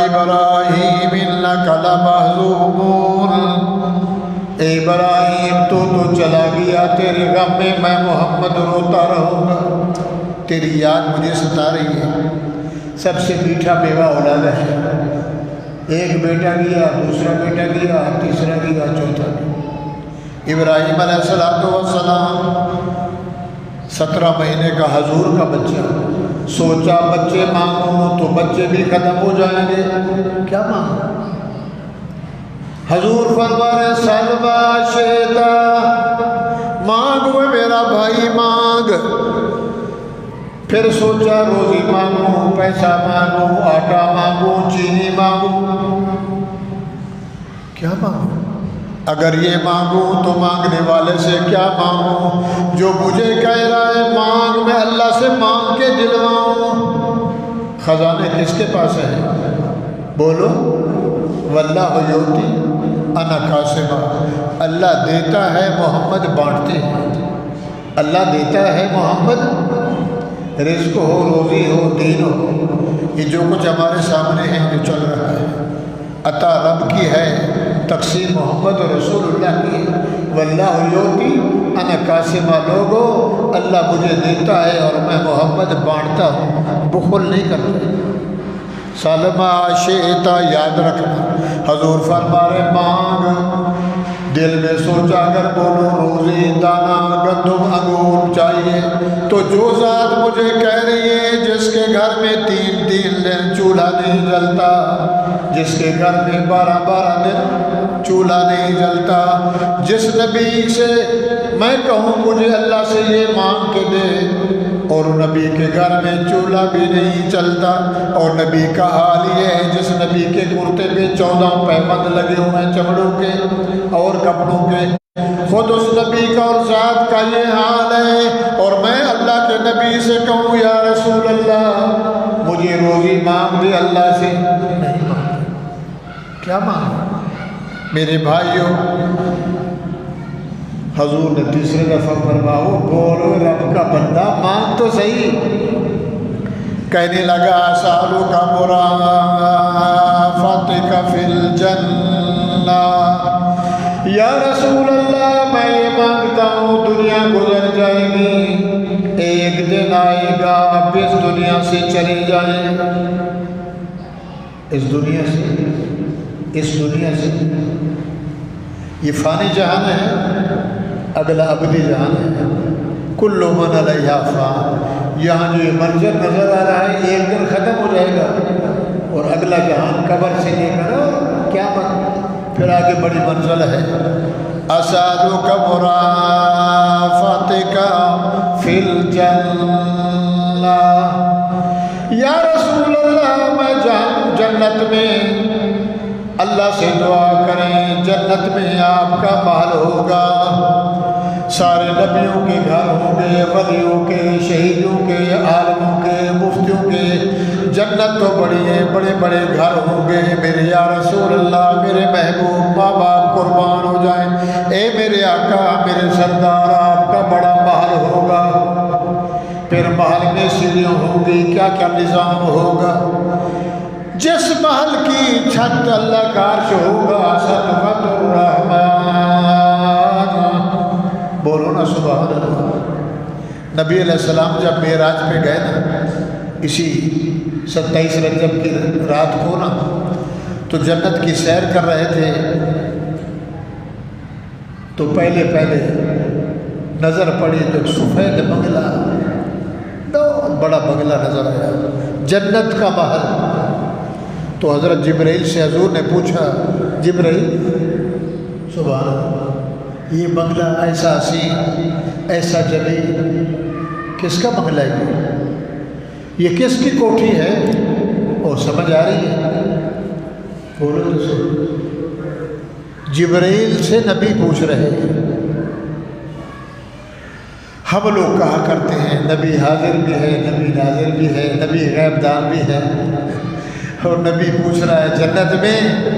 ابراہیم انک لمحزون، اے ابراہیم تو چلا گیا، تیرے غم میں میں محمد روتا رہوں گا، تیری یاد مجھے ستا رہی ہے۔ سب سے میٹھا بیوہ اولاد ہے، ایک بیٹا گیا، دوسرا بیٹا گیا، تیسرا گیا، چوتھا گیا۔ ابراہیم علیہ السلام 17 مہینے کا حضور کا بچہ، سوچا بچے مانگوں تو بچے بھی ختم ہو جائیں گے، کیا مانگوں؟ حضور فرما رہے سلما شیتا، مانگ وہ میرا بھائی مانگ۔ پھر سوچا روزی مانگوں، پیسہ مانگوں، آٹا مانگوں، چینی مانگوں، کیا مانگوں؟ اگر یہ مانگوں تو مانگنے والے سے کیا مانگوں؟ جو مجھے کہہ رہا ہے مانگ، میں اللہ سے مانگ کے دلواؤں۔ خزانے کس کے پاس ہے؟ بولو واللہ یؤتی انا قاسمہ، اللہ دیتا ہے، محمد بانٹتے ہیں، اللہ دیتا ہے، محمد رزق ہو، روزی ہو، دین ہو، یہ جو کچھ ہمارے سامنے ہے جو چل رہا ہے عطا رب کی ہے، تقسیم محمد رسول اللہ کی، واللہ یؤتی انا قاسمہ، لوگو اللہ مجھے دیتا ہے اور میں محمد بانٹتا ہوں، بخل نہیں کرتا۔ سلما شیتا، یاد رکھنا حضور فرما رہے مانگ۔ دل میں سوچا اگر بولوں روزی، دانا، گندم، انگور چاہیے تو جو ذات مجھے کہہ رہی ہے جس کے گھر میں 3 دن چولہا نہیں جلتا، جس کے گھر میں 12 دن چولہا نہیں جلتا، جس نبی سے میں کہوں مجھے اللہ سے یہ مانگ کے دے اور نبی کے گھر میں چولہا بھی نہیں چلتا، اور نبی کا حال یہ ہے جس نبی کے کرتے پہ 14 پیبند لگے ہوئے ہیں چمڑوں کے اور کپڑوں کے، خود اس نبی کا اور ذات کا یہ حال ہے، اور میں اللہ کے نبی سے کہوں یا رسول اللہ مجھے روزی مانگ دے، اللہ سے نہیں مانگ، کیا مانگ؟ میرے بھائیوں، حضور نے تیسرے دفعہ فرمایا بولو رب کا بندہ مانگ تو صحیح، کہنے لگا اسألک مرافقتک فی الجنہ، یا رسول اللہ میں یہ مانگتا ہوں دنیا گزر جائے گی، ایک دن آئے گا آپ اس دنیا سے چلے جائیں، اس دنیا سے یہ فانی جہان ہے، اگلا ابدی جہان ہے، کل من علیہا فان۔ یہاں جو یہ منظر نظر آ رہا ہے ایک دن ختم ہو جائے گا، اور اگلا جہان قبر سے لے کر قیامت، پھر آگے بڑی منزل ہے۔ اسألک مرافقتک فی الجنہ، یا رسول اللہ میں جنت میں، اللہ سے دعا کریں جنت میں آپ کا محل ہوگا، سارے نبیوں کے گھر ہوں گے، ولیوں کے، شہیدوں کے، عالموں کے، مفتیوں کے، جنت تو بڑی ہے، بڑے بڑے گھر ہوں گے، میرے یا رسول اللہ میرے محبوب ماں باپ قربان ہو جائیں، اے میرے آقا میرے سردار آپ کا بڑا محل ہوگا، پھر محل میں سیڑھیاں ہوں گی، کیا کیا نظام ہوگا، جس محل کی چھت اللہ کا عرش ہوگا، سطوۃ الرحمن، بولو نا سبحان اللہ۔ نبی علیہ السلام جب معراج پہ گئے نا، اسی 27 رجب کی رات کو نا، تو جنت کی سیر کر رہے تھے، تو پہلے نظر پڑی تو ایک سفید بنگلہ، بہت بڑا بنگلہ نظر آیا، جنت کا محل۔ تو حضرت جبرائیل سے حضور نے پوچھا، جبرائیل سبحان اللہ، یہ بنگلہ ایسا حسین، ایسا جلیل، کس کا بنگلہ ہے یہ کس کی کوٹھی ہے؟ اور سمجھ آ رہی ہے؟ بولو تو سن۔ جبرائیل سے نبی پوچھ رہے ہیں۔ ہم لوگ کہا کرتے ہیں نبی حاضر بھی ہے، نبی ناظر بھی ہے، نبی غیب دان بھی ہے، اور نبی پوچھ رہا ہے جنت میں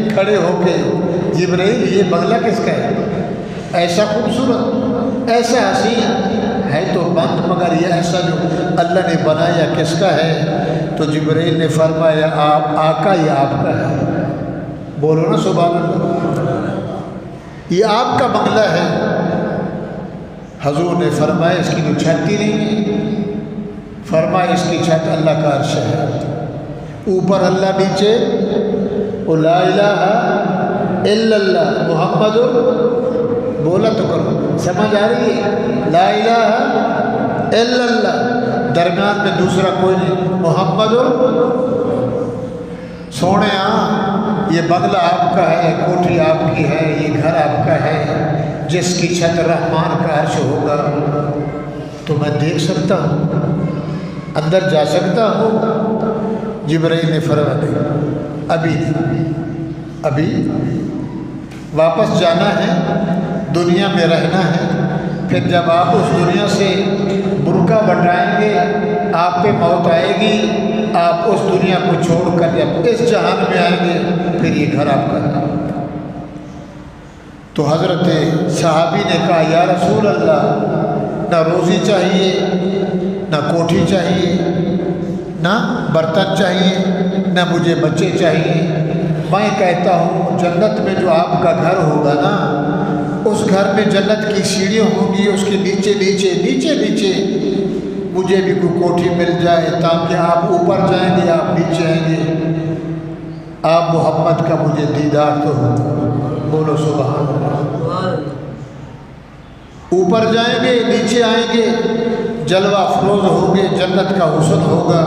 کھڑے ہو کے، جبرائیل یہ بنگلہ کس کا ہے؟ ایسا خوبصورت، ایسا حسین ہے تو بند، مگر یہ ایسا جو اللہ نے بنایا کس کا ہے؟ تو جبرائیل نے فرمایا آپ آقا یہ آپ کا ہے، بولو نا سبحان اللہ، یہ آپ کا بنگلہ ہے۔ حضور نے فرمایا اس کی تو چھت ہی نہیں ہے، فرمایا اس کی چھت اللہ کا عرش ہے، اوپر اللہ، نیچے لا الہ الا اللہ محمد، بولا تو کرو، سمجھ آ رہی ہے؟ لا الہ الا اللہ، درمیان میں دوسرا کوئی نہیں، محمد۔ سونے یہ بنگلہ آپ کا ہے، کوٹھی آپ کی ہے، یہ گھر آپ کا ہے، جس کی چھت رحمان کا عرش ہوگا، تو میں دیکھ سکتا ہوں، اندر جا سکتا ہوں؟ جبرائیل نے فرمایا ابھی واپس جانا ہے، دنیا میں رہنا ہے، پھر جب آپ اس دنیا سے برقع بٹائیں گے، آپ پہ موت آئے گی، آپ اس دنیا کو چھوڑ کر جب اس جہان میں آئیں گے، پھر یہ گھر آپ کا ہے۔ تو حضرت صحابی نے کہا یا رسول اللہ، نہ روزی چاہیے، نہ کوٹھی چاہیے، نہ برتن چاہیے، نہ مجھے بچے چاہیے، میں کہتا ہوں جنت میں جو آپ کا گھر ہوگا نا، اس گھر میں جنت کی سیڑھیاں ہوں گی، اس کے نیچے مجھے بھی کوئی کوٹھی مل جائے، تاکہ آپ اوپر جائیں گے، آپ نیچے آئیں گے، آپ محمد کا مجھے دیدار تو ہو، بولو سبحان اللہ۔ اوپر جائیں گے، نیچے آئیں گے، جلوہ افروز ہوں گے، جنت کا حسن ہوگا۔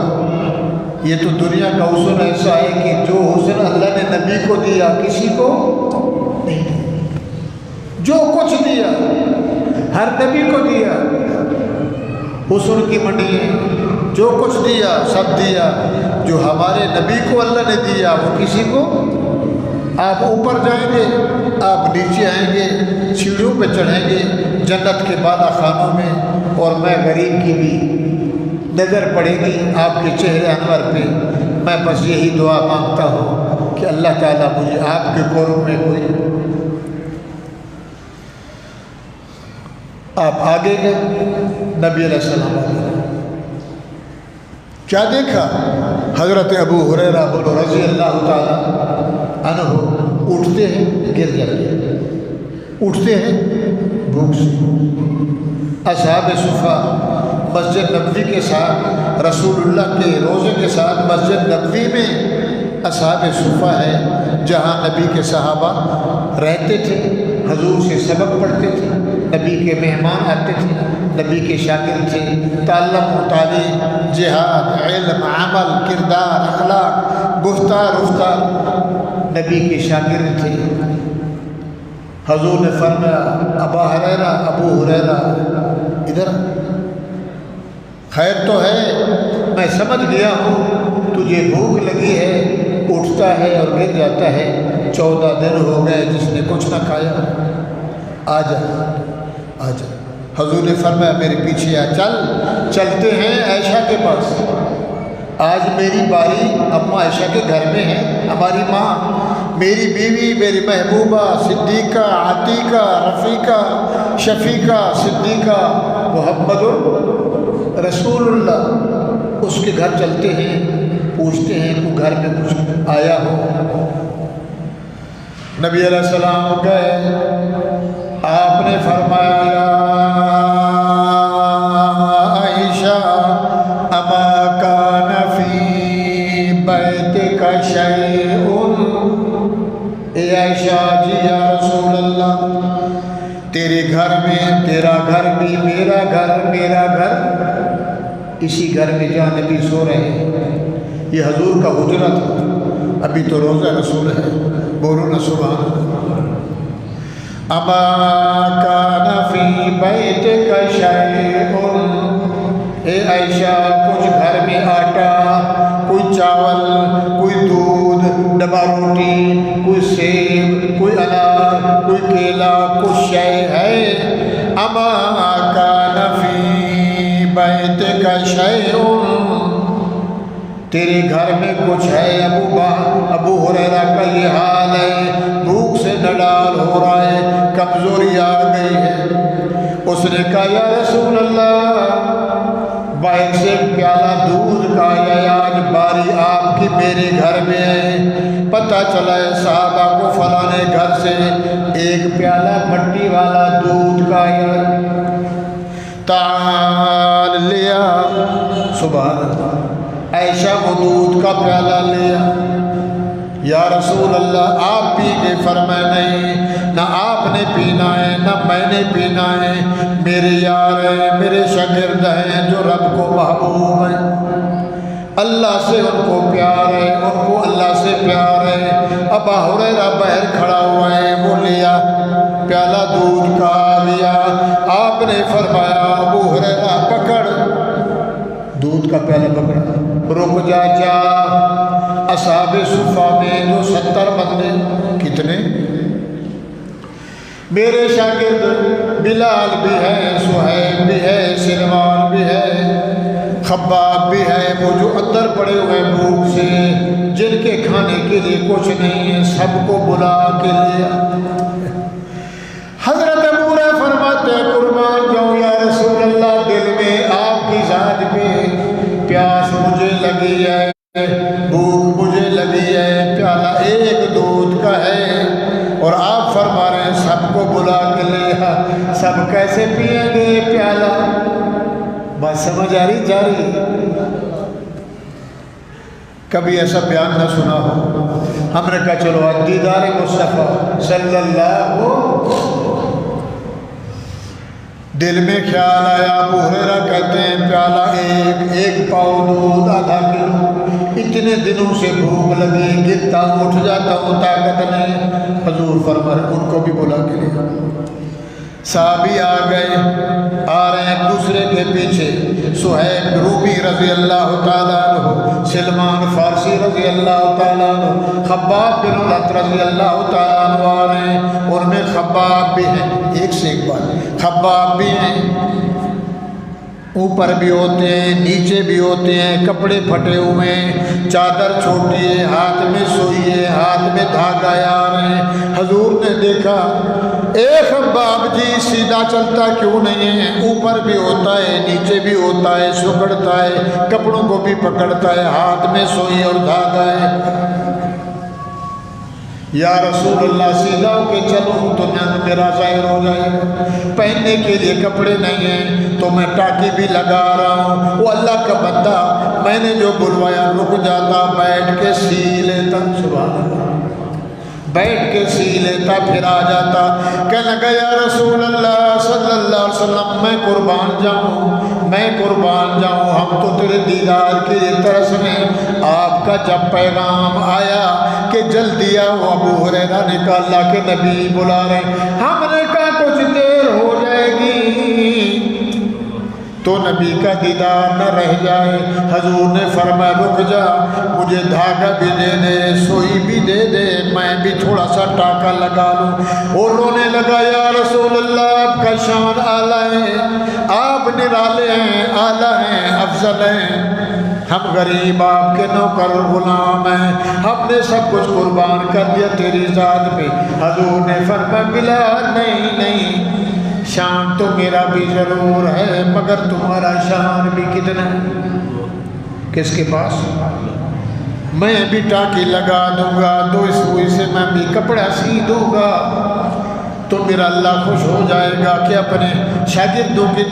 یہ تو دنیا کا حسن ایسا ہے کہ جو حسن اللہ نے نبی کو دیا کسی کو نہیں دیا، جو کچھ دیا ہر نبی کو دیا، حسن کی منڈی ہے، جو کچھ دیا سب دیا، جو ہمارے نبی کو اللہ نے دیا وہ کسی کو۔ آپ اوپر جائیں گے، آپ نیچے آئیں گے، سیڑھیوں پہ چڑھیں گے جنت کے بالا خانوں میں، اور میں غریب کی بھی نظر پڑے گی آپ کے چہرے انور پہ۔ میں بس یہی دعا مانگتا ہوں کہ اللہ تعالیٰ مجھے آپ کے قرب میں کوئی۔ آپ آگے گئے، نبی علیہ السلام آگے، کیا دیکھا؟ حضرت ابو ہریرہ رضی اللہ تعالیٰ عنہ اٹھتے ہیں گر جاتے ہیں، اٹھتے ہیں بھوک سے۔ اصحاب صفہ مسجد نبوی کے ساتھ، رسول اللہ کے روزے کے ساتھ مسجد نبوی میں اصحاب صفہ ہے جہاں نبی کے صحابہ رہتے تھے، حضور سے سبق پڑھتے تھے، نبی کے مہمان آتے تھے، نبی کے شاگرد تھے، تعلم و تعلیم، جہاد، علم، عمل، کردار، اخلاق، گفتار رفتار، نبی کے شاگرد تھے۔ حضور نے فرمایا ابو ہریرہ ادھر، خیر تو ہے، میں سمجھ گیا ہوں تجھے بھوک لگی ہے، اٹھتا ہے اور گر جاتا ہے، 14 دن ہو گئے جس نے کچھ نہ کھایا، آ جا آ جا۔ حضور نے فرمایا میرے پیچھے آ، چلتے ہیں عائشہ کے پاس، آج میری باری اماں عائشہ کے گھر میں ہے، ہماری ماں، میری بیوی، میری محبوبہ، صدیقہ، عتیقہ، رفیقہ، شفیقہ، صدیقہ، محمد رسول اللہ، اس کے گھر چلتے ہیں، پوچھتے ہیں کہ گھر میں کچھ آیا ہو۔ نبی علیہ السلام گئے، آپ نے فرمایا یا عائشہ اما کان فی بیتک شیء، اے عائشہ جی یا رسول اللہ، تیرے گھر میں، تیرا گھر بھی میرا گھر اسی گھر میں جہاں نبی سو رہے ہیں، یہ حضور کا حجرہ تھا، ابھی تو روزہ رسول ہے، بولو نا سبحان اللہ۔ اما کان فی بیتک شیء، اے عائشہ کچھ گھر میں آٹا، کوئی چاول، کوئی دودھ، ڈبہ روٹی، کوئی سیب، کوئی انار، کوئی کیلا، کچھ شے ہے؟ اما کان فی بیتک شیء، تیرے گھر میں کچھ ہے؟ ابو ہریرہ کا یہ حال ہے، بھوک سے نڈال ہو رہا ہے، کمزوری آ گئی ہے۔ اس نے کہا یا رسول اللہ، باہر سے پیالہ دودھ کا آیا، آج باری آپ کی میرے گھر میں ہے، پتہ چلا ہے صحابہ کو فلانے گھر سے ایک پیالہ مٹی والا دودھ کا آیا، تعال لیا، سبحان اللہ، عائشہ وہ دودھ کا پیالہ لیا، یا رسول اللہ آپ پی کے؟ فرمایا نہیں، نہ آپ نے پینا ہے نہ میں نے پینا ہے، میرے یار ہیں، میرے شاگرد ہیں جو رب کو محبوب ہیں، اللہ سے ان کو پیار ہے، ان کو اللہ سے پیار ہے۔ ابو ہریرہ باہر کھڑا ہوا ہے، وہ لیا پیالہ دودھ کا لیا، آپ نے فرمایا ابو ہریرہ پکڑ، دودھ کا پیالہ پکڑا، رک جا، اصحاب صفہ میں جو 70 بندے، کتنے؟ میرے شاگرد بلال بھی ہے، سہیب بھی ہے، سلمان بھی ہے، خباب بھی ہے، وہ جو اندر پڑے ہوئے بھوک سے، جن کے کھانے کے لیے کچھ نہیں ہے، سب کو بلا کے لیا۔ حضرت ابو ہریرہ فرماتے ہیں قربان جاؤں یا رسول اللہ، دل میں آپ کی ذات پہ پیاس مجھے لگی ہے، بھوک مجھے لگی ہے، پیالہ ایک دودھ کا ہے اور آپ فرما رہے ہیں سب کو بلا کے لیا، سب کیسے پئیں گے پیالہ؟ بات سمجھ آ رہی؟ جاری کبھی ایسا بیان نہ سنا ہو، ہم نے کہا چلو دیدار مصطفیٰ صلی اللہ علیہ، دل میں خیال آیا، ابو ہریرہ کہتے ہیں پیالہ ایک پاؤ دودھ، آدھا کلو، اتنے دنوں سے بھوک لگی، گرتا ہوں اٹھ جاتا ہوں، طاقت نہیں، حضور فرما رہے ان کو بھی بلا کے لیا۔ صحابی آ گئے، آ رہے ہیں ایک دوسرے کے پیچھے، سہیب رومی رضی اللہ تعالیٰ عنہ، سلمان فارسی رضی اللہ تعالیٰ عنہ، خباب بن الارت رضی اللہ تعالیٰ عنہ آ رہے ہیں، ان میں خباب بھی ہیں، ایک سے ایک بات، خباب بھی ہیں، اوپر بھی ہوتے ہیں نیچے بھی ہوتے ہیں، کپڑے پھٹے ہوئے ہیں، چادر چھوٹی ہے، ہاتھ میں سوئی ہے، ہاتھ میں دھاگا یار ہے۔ حضور نے دیکھا اے خباب جی سیدھا چلتا کیوں نہیں ہے؟ اوپر بھی ہوتا ہے نیچے بھی ہوتا ہے، سکڑتا ہے، کپڑوں کو بھی پکڑتا ہے، ہاتھ میں سوئی اور دھاگا ہے۔ یا رسول اللہ سیدھا ہو کے چلوں تو ننگ میرا ظاہر ہو جائے گا، پہننے کے لیے کپڑے نہیں ہیں تو میں ٹاکی بھی لگا رہا ہوں۔ وہ اللہ کا بندہ میں نے جو بلوایا رک جاتا، بیٹھ کے سی لیتا، سبحان اللہ، بیٹھ کے سی لیتا پھر آ جاتا۔ کہنے لگا یا رسول اللہ صلی اللہ علیہ وسلم میں قربان جاؤں، میں قربان جاؤں، ہم تو تیرے دیدار کے لیے ترس میں۔ آپ کا جب پیغام آیا کہ جلدی آؤ، ابو ہریرہ نے کہا اللہ کے نبی بلا رہے، ہم نے کہا کچھ دیر ہو جائے گی تو نبی کا دیدار نہ رہ جائے۔ حضور نے فرمایا رک جا، مجھے دھاگا بھی دے دے، سوئی بھی دے دے، میں بھی تھوڑا سا ٹاکا لگا لوں۔ اور رونے لگا یا رسول اللہ آپ کا شان اعلیٰ ہے، آپ نرالے ہیں، اعلیٰ ہیں، افضل ہیں، ہم غریب آپ کے نوکر غلام ہیں، ہم نے سب کچھ قربان کر دیا تیری ذات پہ۔ حضور نے فرمایا بلال نہیں نہیں، شان تو میرا بھی ضرور ہے مگر تمہارا شان بھی کتنا ہے؟ کس کے پاس؟ میں بھی ٹاکی لگا دوں گا تو اس سوئی سے میں بھی کپڑا سی دوں گا تو میرا اللہ خوش ہو جائے گا کہ اپنے شاگردوں کی۔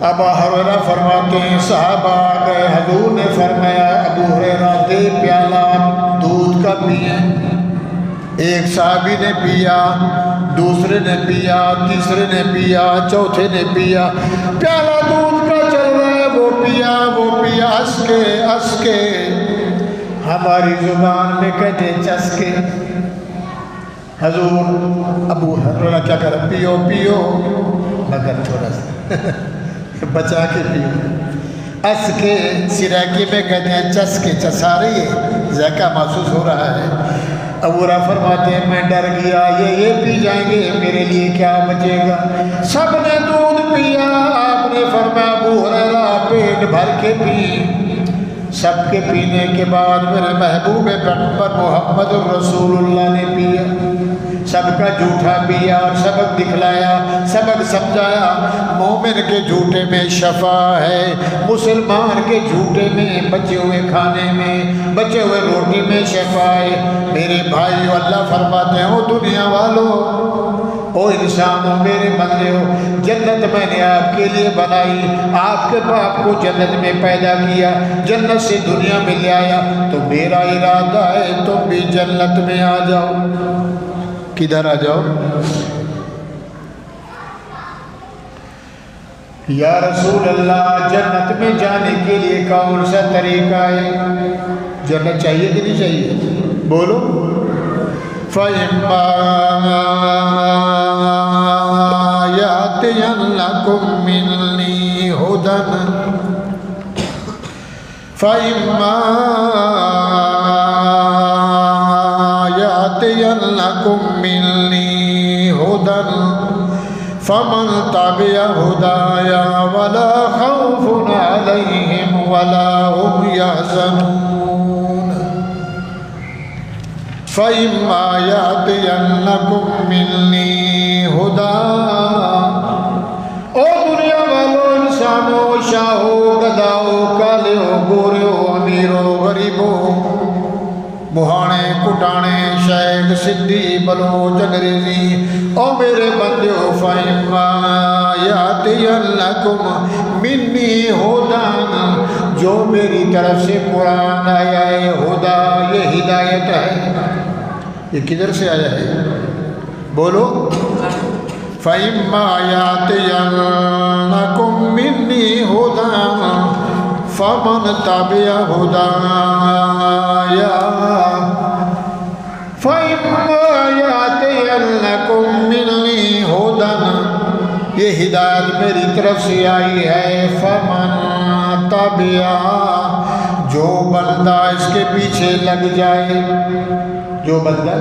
ابا ہریرہ فرماتے ہیں صحابہ آ گئے، حضور نے فرمایا ابو ہریرہ دے پیالہ دودھ کا پئیں۔ ایک صحابی نے پیا، دوسرے نے پیا، تیسرے نے پیا، چوتھے نے پیا، پیالہ دودھ کا چل رہا ہے، وہ پیا ہنس کے ہماری زبان میں کہتے ہیں چسکے۔ حضور ابو ہریرہ کیا کر پیو پیو مگر تھوڑا سا بچا کے پیو، اس کے سراکی میں کہتے ہیں چسکے، چسا رہی ہے، ذائقہ محسوس ہو رہا ہے۔ ابو ہریرہ فرماتے ہیں میں ڈر گیا یہ پی جائیں گے میرے لیے کیا بچے گا۔ سب نے دودھ پیا، آپ نے فرمایا ابو ہریرہ پیٹ بھر کے پی۔ سب کے پینے کے بعد میرے محبوب پیغمبر محمد رسول اللہ نے پیا، سب کا جھوٹا پیا اور سبق دکھلایا، سبق سمجھایا۔ مومن کے جھوٹے میں شفا ہے، مسلمان کے جھوٹے میں بچے ہوئے کھانے میں، بچے ہوئے روٹی میں شفا ہے۔ میرے بھائیو اللہ فرماتے ہیں او دنیا والو، او انسانوں میرے بندے ہو، جنت میں نے آپ کے لیے بنائی، آپ کے باپ کو جنت میں پیدا کیا، جنت سے دنیا میں لے آیا، تو میرا ارادہ ہے تم بھی جنت میں آ جاؤ۔ کدھر آ جاؤ؟ یا رسول اللہ جنت میں جانے کے لیے کون سا طریقہ ہے؟ جنت چاہیے کہ نہیں چاہیے؟ بولو۔ فَإِمَّا يَأْتِيَنَّكُم مِّنِّي هُدًى فَإِمَّا يَأْتِيَنَّكُم مِّنِّي هُدًى فَمَن تَبِعَ هُدَايَ وَلَا خَوْفٌ عَلَيْهِمْ وَلَا هُمْ يَحْزَنُونَ فَإِمَّا يَأْتِيَنَّكُم مِّنِّي هُدًى او دنیا والو، انسانو، شاہو، گداؤ، کالے ہو، گورے ہو، امیر ہو، غریب ہو، بہانے، کٹانے، شیخ، سدھی، بلوچ، انگریزی، او میرے بندے ہو، فَإِمَّا يَأْتِيَنَّكُم مِّنِّي هُدًى جو میری طرف سے قرآن آیا ہے، ہدا یہ ہدایت ہے، یہ کدھر سے آیا ہے؟ بولو۔ فَإِمَّا يَأْتِيَنَّكُم مِّنِّي هُدًى فَمَن تَبِعَ هُدَايَ فَإِمَّا يَأْتِيَنَّكُم مِّنِّي هُدًى یہ ہدایت میری طرف سے آئی ہے۔ فَمَن تَبِعَ جو بندہ اس کے پیچھے لگ جائے، جو بندہ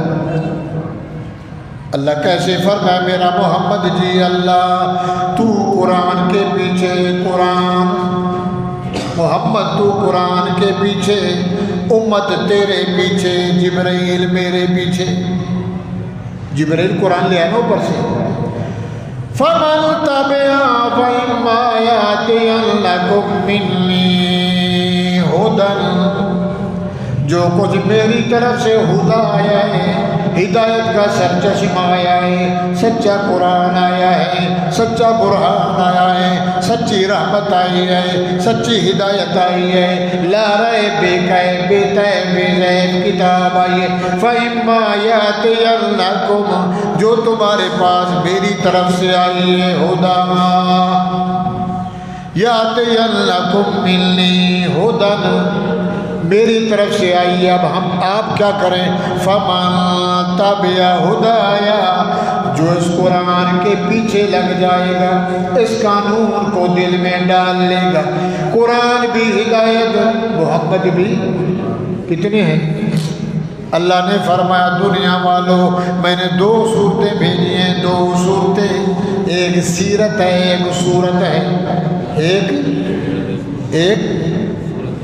اللہ کیسے فرمایا میرا محمد جی اللہ تو قرآن کے پیچھے، قرآن محمد تو قرآن کے پیچھے، امت تیرے پیچھے، جبرائیل میرے پیچھے۔ جبرائیل قرآن لے آنا اوپر سے، فَمَنْ تَبِعَ فَإِمَّا يَأْتِيَنَّكُم مِّنِّي هُدًى، جو کچھ میری طرف سے ہدا آیا ہے، ہدایت کا سرچشمہ آیا ہے، سچا قرآن آیا ہے، سچا برہان آیا ہے، سچی رحمت آئی ہے، سچی ہدایت آئی ہے، لا ریب بے زیب کتاب آئی ہے، فَإِمَّا يَأْتِيَنَّكُم، جو تمہارے پاس میری طرف سے آئی ہے ہدا، يَأْتِيَنَّكُم مِّنِّي هُدًى، میری طرف سے آئی۔ اب ہم آپ کیا کریں؟ فَمَن تَبِعَ هُدَايَا، جو اس قرآن کے پیچھے لگ جائے گا، اس قانون کو دل میں ڈال لے گا۔ قرآن بھی ہدایت، محمد بھی کتنے ہیں؟ اللہ نے فرمایا دنیا والوں میں نے 2 صورتیں بھیجی ہیں، 2 صورتیں، ایک سیرت ہے، ایک صورت ہے، ایک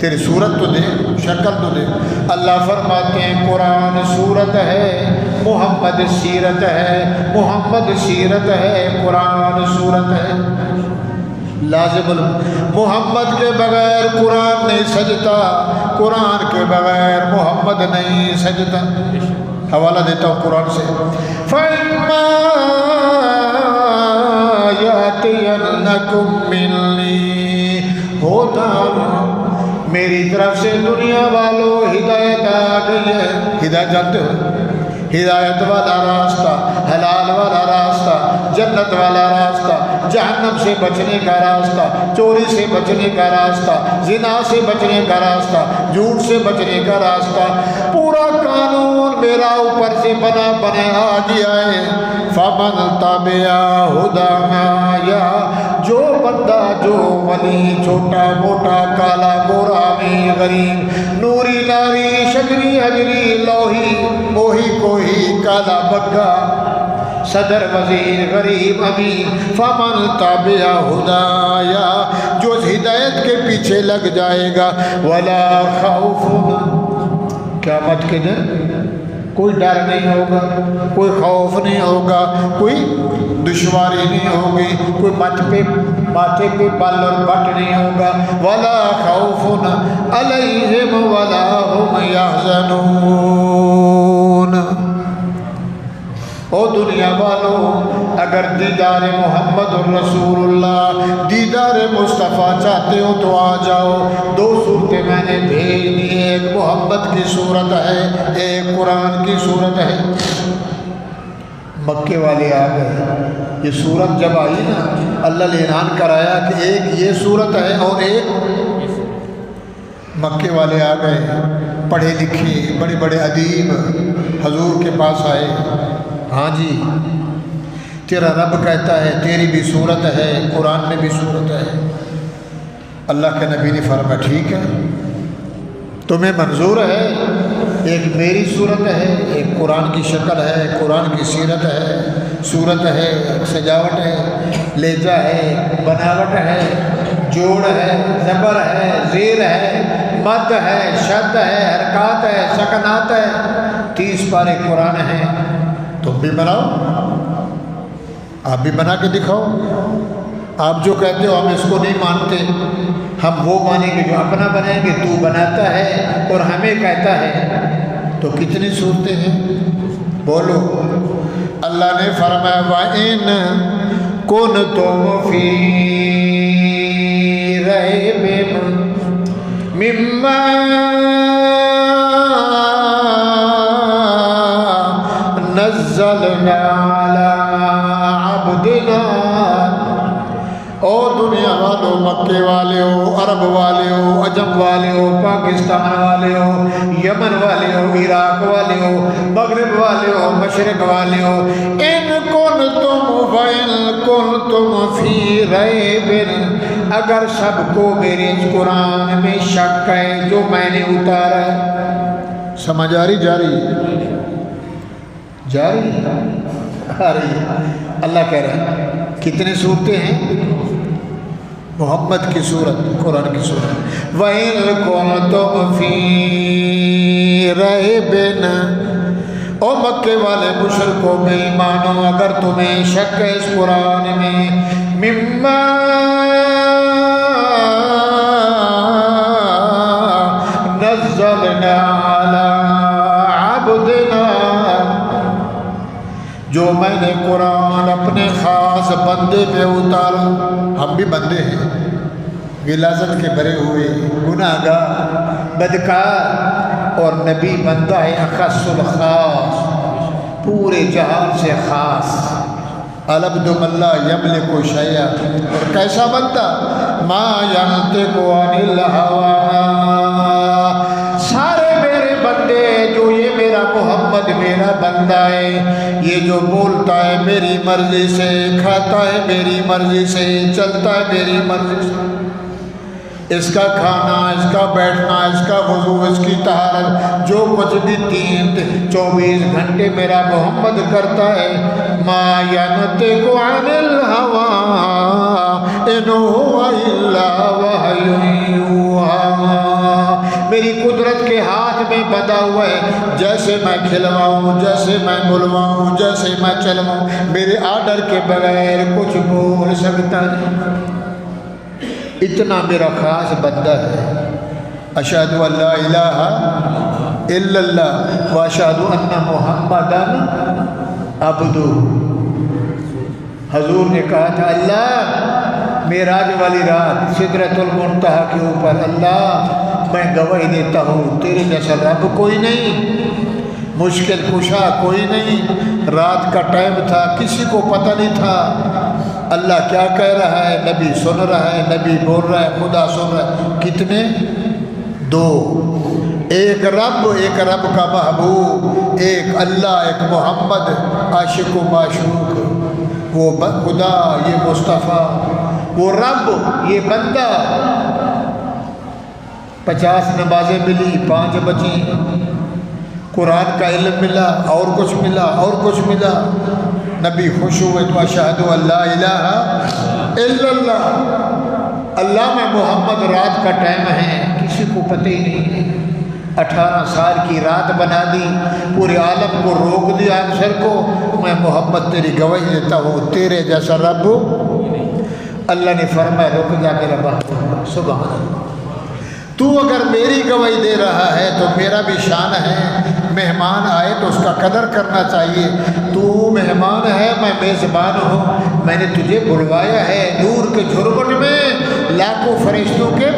تیری صورت تو دے، شکل تو دے۔ اللہ فرماتے ہیں قرآن صورت ہے، محمد سیرت ہے، محمد سیرت ہے، قرآن صورت ہے۔ لازم محمد کے بغیر قرآن نہیں سجتا، قرآن کے بغیر محمد نہیں سجتا۔ حوالہ دیتا ہوں قرآن سے، فَإِمَّا يَأْتِيَنَّكُم مِّنِّي هُدًى، میری طرف سے دنیا والوں ہدایت آ گئی ہے۔ ہدایت جانتے ہو؟ ہدایت والا راستہ، حلال والا راستہ، جنت والا راستہ، جہنم سے بچنے کا راستہ، چوری سے بچنے کا راستہ، زنا سے بچنے کا راستہ، جھوٹ سے بچنے کا راستہ، پورا قانون میرا اوپر سے بنا آ گیا ہے۔ فَمَن تَبِعَ هُدَايَا، جو بندہ، جو ولی، چھوٹا موٹا، کالا گورا، امیر غریب، نوری ناری، شجری حجری، لوہی موہی کوہی، کالا بگا، صدر وزیر غریب امیر، فَمَن تَبِعَ هُدَايَا، جو ہدایت کے پیچھے لگ جائے گا، وَلَا خَوْفٌ، قیامت کے دن کوئی ڈر نہیں ہوگا، کوئی خوف نہیں ہوگا، کوئی دشواری نہیں ہوگی، کوئی ماتھے پہ بل اور بٹ نہیں ہوگا، وَلَا خَوْفٌ عَلَيْهِمْ وَلَا هُمْ يَحْزَنُونَ۔ او دنیا والوں، اگر دیدار محمد الرسول اللہ، دیدار مصطفیٰ چاہتے ہو تو آ جاؤ۔ 2 صورتیں میں نے بھیج دی، ایک محمد کی صورت ہے، ایک قرآن کی صورت ہے۔ مکے والے آ گئے، یہ صورت جب آئی نا، اللہ نے اعلان کرایا کہ ایک یہ صورت ہے اور ایک، مکے والے آ گئے، پڑھے لکھے بڑے بڑے ادیب حضور کے پاس آئے، ہاں جی تیرا رب کہتا ہے تیری بھی صورت ہے، قرآن میں بھی صورت ہے۔ اللہ کے نبی نے فرمایا ٹھیک ہے، تمہیں منظور ہے، ایک میری صورت ہے، ایک قرآن کی شکل ہے، قرآن کی سیرت ہے، صورت ہے، سجاوٹ ہے، لہجہ ہے، بناوٹ ہے، جوڑ ہے، زبر ہے، زیر ہے، مد ہے، شد ہے، حرکات ہے، سکنات ہے، 30 پارے قرآن ہیں۔ تم بھی بناؤ، آپ بھی بنا کے دکھاؤ۔ آپ جو کہتے ہو ہم اس کو نہیں مانتے، ہم وہ مانیں گے جو اپنا بنائیں گے، تو بناتا ہے اور ہمیں کہتا ہے، تو کتنی صورتیں ہیں بولو۔ اللہ نے فرمایا وَإِن كُنتُمْ فِي رَيْبٍ مِّمَّا نزلنا على عبدنا، او دنیا والوں، مکے والے ہو، عرب والے ہو، عجم والے ہو، پاکستان والے ہو، یمن والے ہو، عراق والے ہو، مغرب والے ہو، مشرق والے ہو، ان کنتم فی ریب، اگر سب کو میرے قرآن میں شک ہے جو میں نے اتارا ہے، سمجھ آ رہی جاری جاری، آ رہی ہے۔ اللہ کہہ رہے ہیں کتنے صورتیں ہیں؟ محمد کی صورت، قرآن کی صورت۔ وَإِن كُنتُمْ فِي رَيْبٍ، او مکے والے مشرکوں بے ایمانوں، اگر تمہیں شک ہے اس قرآن میں، مما نزلنا علی عبدنا، جو میں نے قرآن اپنے خاص بندے پہ اتارا۔ ہم بھی بندے ہیں، غلاظت کے بھرے ہوئے، گناہ گار، بدکار، اور نبی بندہ ہے اخص الخاص، پورے جہان سے خاص۔ العبد من لا یملک شیئا، اور کیسا بندہ؟ ما ینطق عن الہوی، سارے میرے بندے جو یہ میرا محمد میرا بندہ ہے، یہ جو بولتا ہے میری مرضی سے، کھاتا ہے میری مرضی سے، چلتا ہے میری مرضی سے، اس کا کھانا، اس کا بیٹھنا، اس کا وضو، اس کی طہارت، جو کچھ بھی 24 گھنٹے میرا محمد کرتا ہے، ما ینطق عن الہوی ان هو الا وحی یوحی، میری قدرت کے ہاتھ میں بندھا ہوا ہے، جیسے میں کھلواؤں، جیسے میں بلواؤں، جیسے میں چلواؤں، میرے آرڈر کے بغیر کچھ بول سکتا نہیں۔ اتنا میرا خاص بندہ ہے۔ اشہد ان لا الہ الا اللہ واشہد ان محمدا عبدہ۔ حضور نے کہا تھا اللہ معراج والی رات سدرۃ المنتہا کے اوپر، اللہ میں گواہی دیتا ہوں تیرے جیسا رب کوئی نہیں، مشکل کشا کوئی نہیں۔ رات کا ٹائم تھا، کسی کو پتہ نہیں تھا اللہ کیا کہہ رہا ہے، نبی سن رہا ہے، نبی بول رہا ہے، خدا سن رہا ہے۔ کتنے؟ 2، ایک رب کا محبوب، ایک اللہ، ایک محمد عاشق و معشوق، وہ خدا، یہ مصطفیٰ، وہ رب، یہ بندہ۔ 50 نمازیں ملی، 5 بچی، قرآن کا علم ملا، اور کچھ ملا، اور کچھ ملا۔ نبی خوش ہوئے تو اشہد ان لا الہ الا اللہ، اللہ میں محمد۔ رات کا ٹائم ہے، کسی کو پتہ ہی نہیں، 18 سال کی رات بنا دی، پورے عالم کو روک دیا، اکثر کو، میں محمد تیری گواہی دیتا ہوں تیرے جیسا رب۔ اللہ نے فرمایا رک جا میرا محبوب، سبحان اللہ، تو اگر میری گواہی دے رہا ہے تو میرا بھی شان ہے، مہمان آئے تو اس کا قدر کرنا چاہیے۔ تو مہمان ہے، میں میزبان ہوں، میں نے تجھے بلوایا ہے نور کے جھرمٹ میں، لاکھوں فرشتوں کے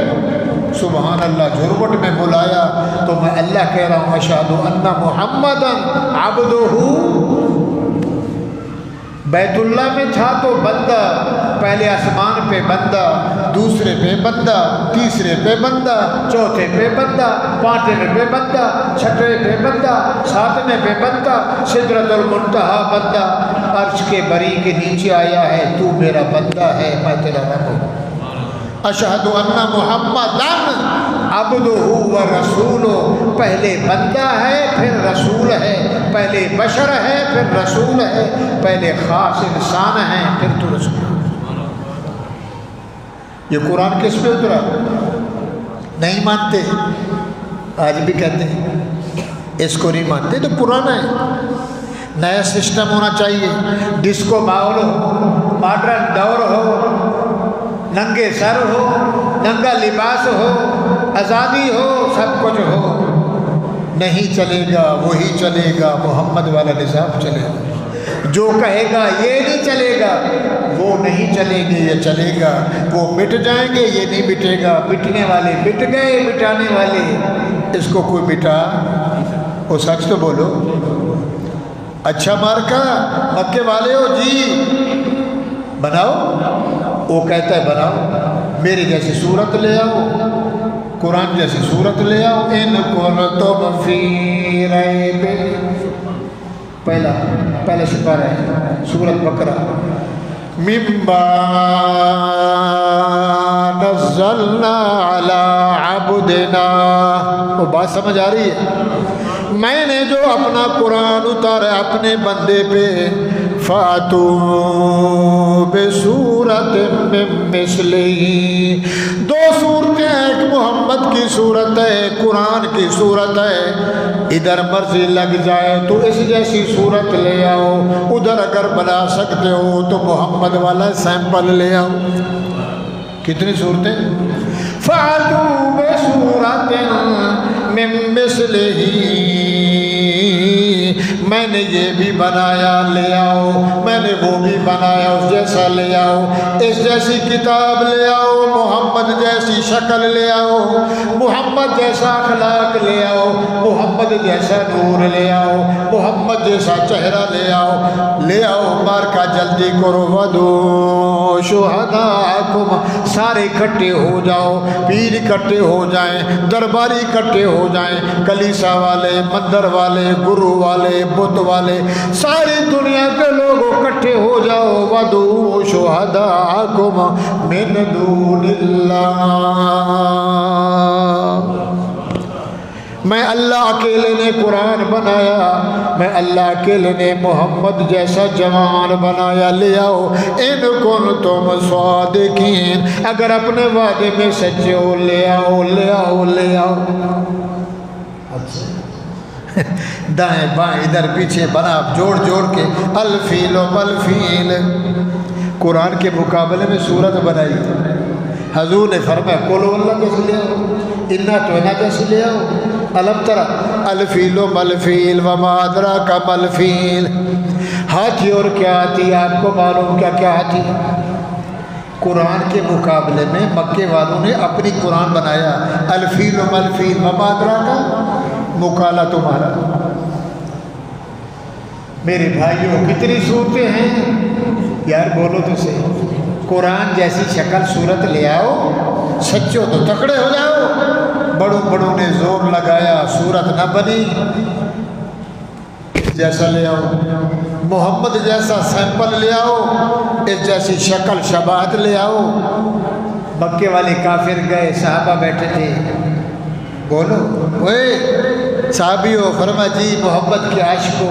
سبحان اللہ جھرمٹ میں بلایا، تو میں اللہ کہہ رہا ہوں اشہد ان محمدا عبدہ۔ بیت اللہ میں تھا تو بندہ، پہلے آسمان پہ بندہ، دوسرے پہ بندہ، تیسرے پہ بندہ، چوتھے پہ بندہ، 5ویں پہ بندہ، 6ویں پہ بندہ، 7ویں پہ بندہ، سدرۃ المنتہا بندہ، عرش کے بری کے نیچے آیا ہے، تو میرا بندہ ہے، میں تیرا رب ہوں۔ اشہد ان محمدا عبدہ و رسولہ، پہلے بندہ ہے پھر رسول ہے، پہلے بشر ہے پھر رسول ہے، پہلے خاص انسان ہے پھر تو رسول۔ یہ قرآن کس پہ اترا؟ نہیں مانتے، آج بھی کہتے ہیں اس کو نہیں مانتے، تو قرآن ہے۔ نیا سسٹم ہونا چاہیے، ڈسکو ماحول ہو، ماڈرن دور ہو، ننگے سر ہو، ننگا لباس ہو، آزادی ہو، سب کچھ ہو، نہیں چلے گا، وہی چلے گا، محمد والا نظام چلے گا۔ جو کہے گا یہ نہیں چلے گا، وہ نہیں چلیں گے، یہ چلے گا۔ وہ مٹ جائیں گے، یہ نہیں مٹے گا۔ مٹنے والے مٹ گئے، مٹانے والے اس کو کوئی مٹا، وہ سچ تو بولو۔ اچھا مارکا مکے والے ہو جی، بناؤ، وہ کہتا ہے بناؤ، میری جیسی صورت لے آؤ، قرآن جیسی صورت لے آؤ۔ ان کنتم فی ریب، پہلا سپارہ ہے سورۃ بقرہ، مما نزلنا علی عبدنا، وہ بات سمجھ آ رہی ہے؟ میں نے جو اپنا قرآن اتارا اپنے بندے پہ، فاتو بصورت من مثلہ، دو صورتیں، ایک محمد کی صورت ہے، قرآن کی صورت ہے، ادھر مرضی لگ جائے تو اس جیسی صورت لے آؤ، ادھر اگر بنا سکتے ہو تو محمد والا سیمپل لے آؤ۔ کتنی صورتیں؟ فَأْتُوا بِصُورَةٍ مِّن مِّثْلِهِ، میں نے یہ بھی بنایا لے آؤ، میں نے وہ بھی بنایا اس جیسا لے آؤ، اس جیسی کتاب لے آؤ، محمد جیسی شکل لے آؤ، محمد جیسا اخلاق لے آؤ، محمد جیسا نور لے آؤ، محمد جیسا چہرہ لے آؤ، لے آؤ، مارکا جلدی کرو۔ وَدُوا شُهَدَاءَكُمْ، سارے اکٹھے ہو جاؤ، پیر اکٹھے ہو جائیں، درباری اکٹھے ہو جائیں، کلیسا والے، مندر والے، گرو والے، بت والے، ساری دنیا کے لوگ اکٹھے ہو جاؤ۔ وَدُوا شُهَدَاءَكُمْ مِن دُونِ اللَّهِ، میں اللہ اکیلے نے قرآن بنایا، میں اللہ اکیلے نے محمد جیسا جوان بنایا، لے آؤ ان کنتم صادقین، اگر اپنے وعدے میں سچے ہو لے آؤ، لے آؤ، لے آؤ۔ دائیں بائیں ادھر پیچھے بنا جوڑ جوڑ کے الفیل و ملفیل، قرآن کے مقابلے میں صورت بنائی۔ حضور نے فرمایا قل هو اللہ کیسے لے آؤ، انا تو انا کیسے لے آؤ، الم ترى الفیل و ملفیل وما ادراک ملفیل، ہاتھی اور کیا آتی آپ کو معلوم کیا کیا آتی۔ قرآن کے مقابلے میں مکے والوں نے اپنی قرآن بنایا، الفیل و ملفیل وما ادراک، مقالہ تمہارا۔ میرے بھائیوں کتنی صورتیں ہیں یار، بولو تو صحیح، قرآن جیسی شکل صورت لے آؤ، سچو تو تکڑے ہو جاؤ۔ بڑوں بڑوں نے زور لگایا، صورت نہ بنی، جیسا لے آؤ، محمد جیسا سیمپل لے آؤ، اس جیسی شکل شباہت لے آؤ۔ مکے والے کافر گئے، صحابہ بیٹھے تھے، بولو اوے صحابی ہو، فرما جی محمد کے عاشق ہو،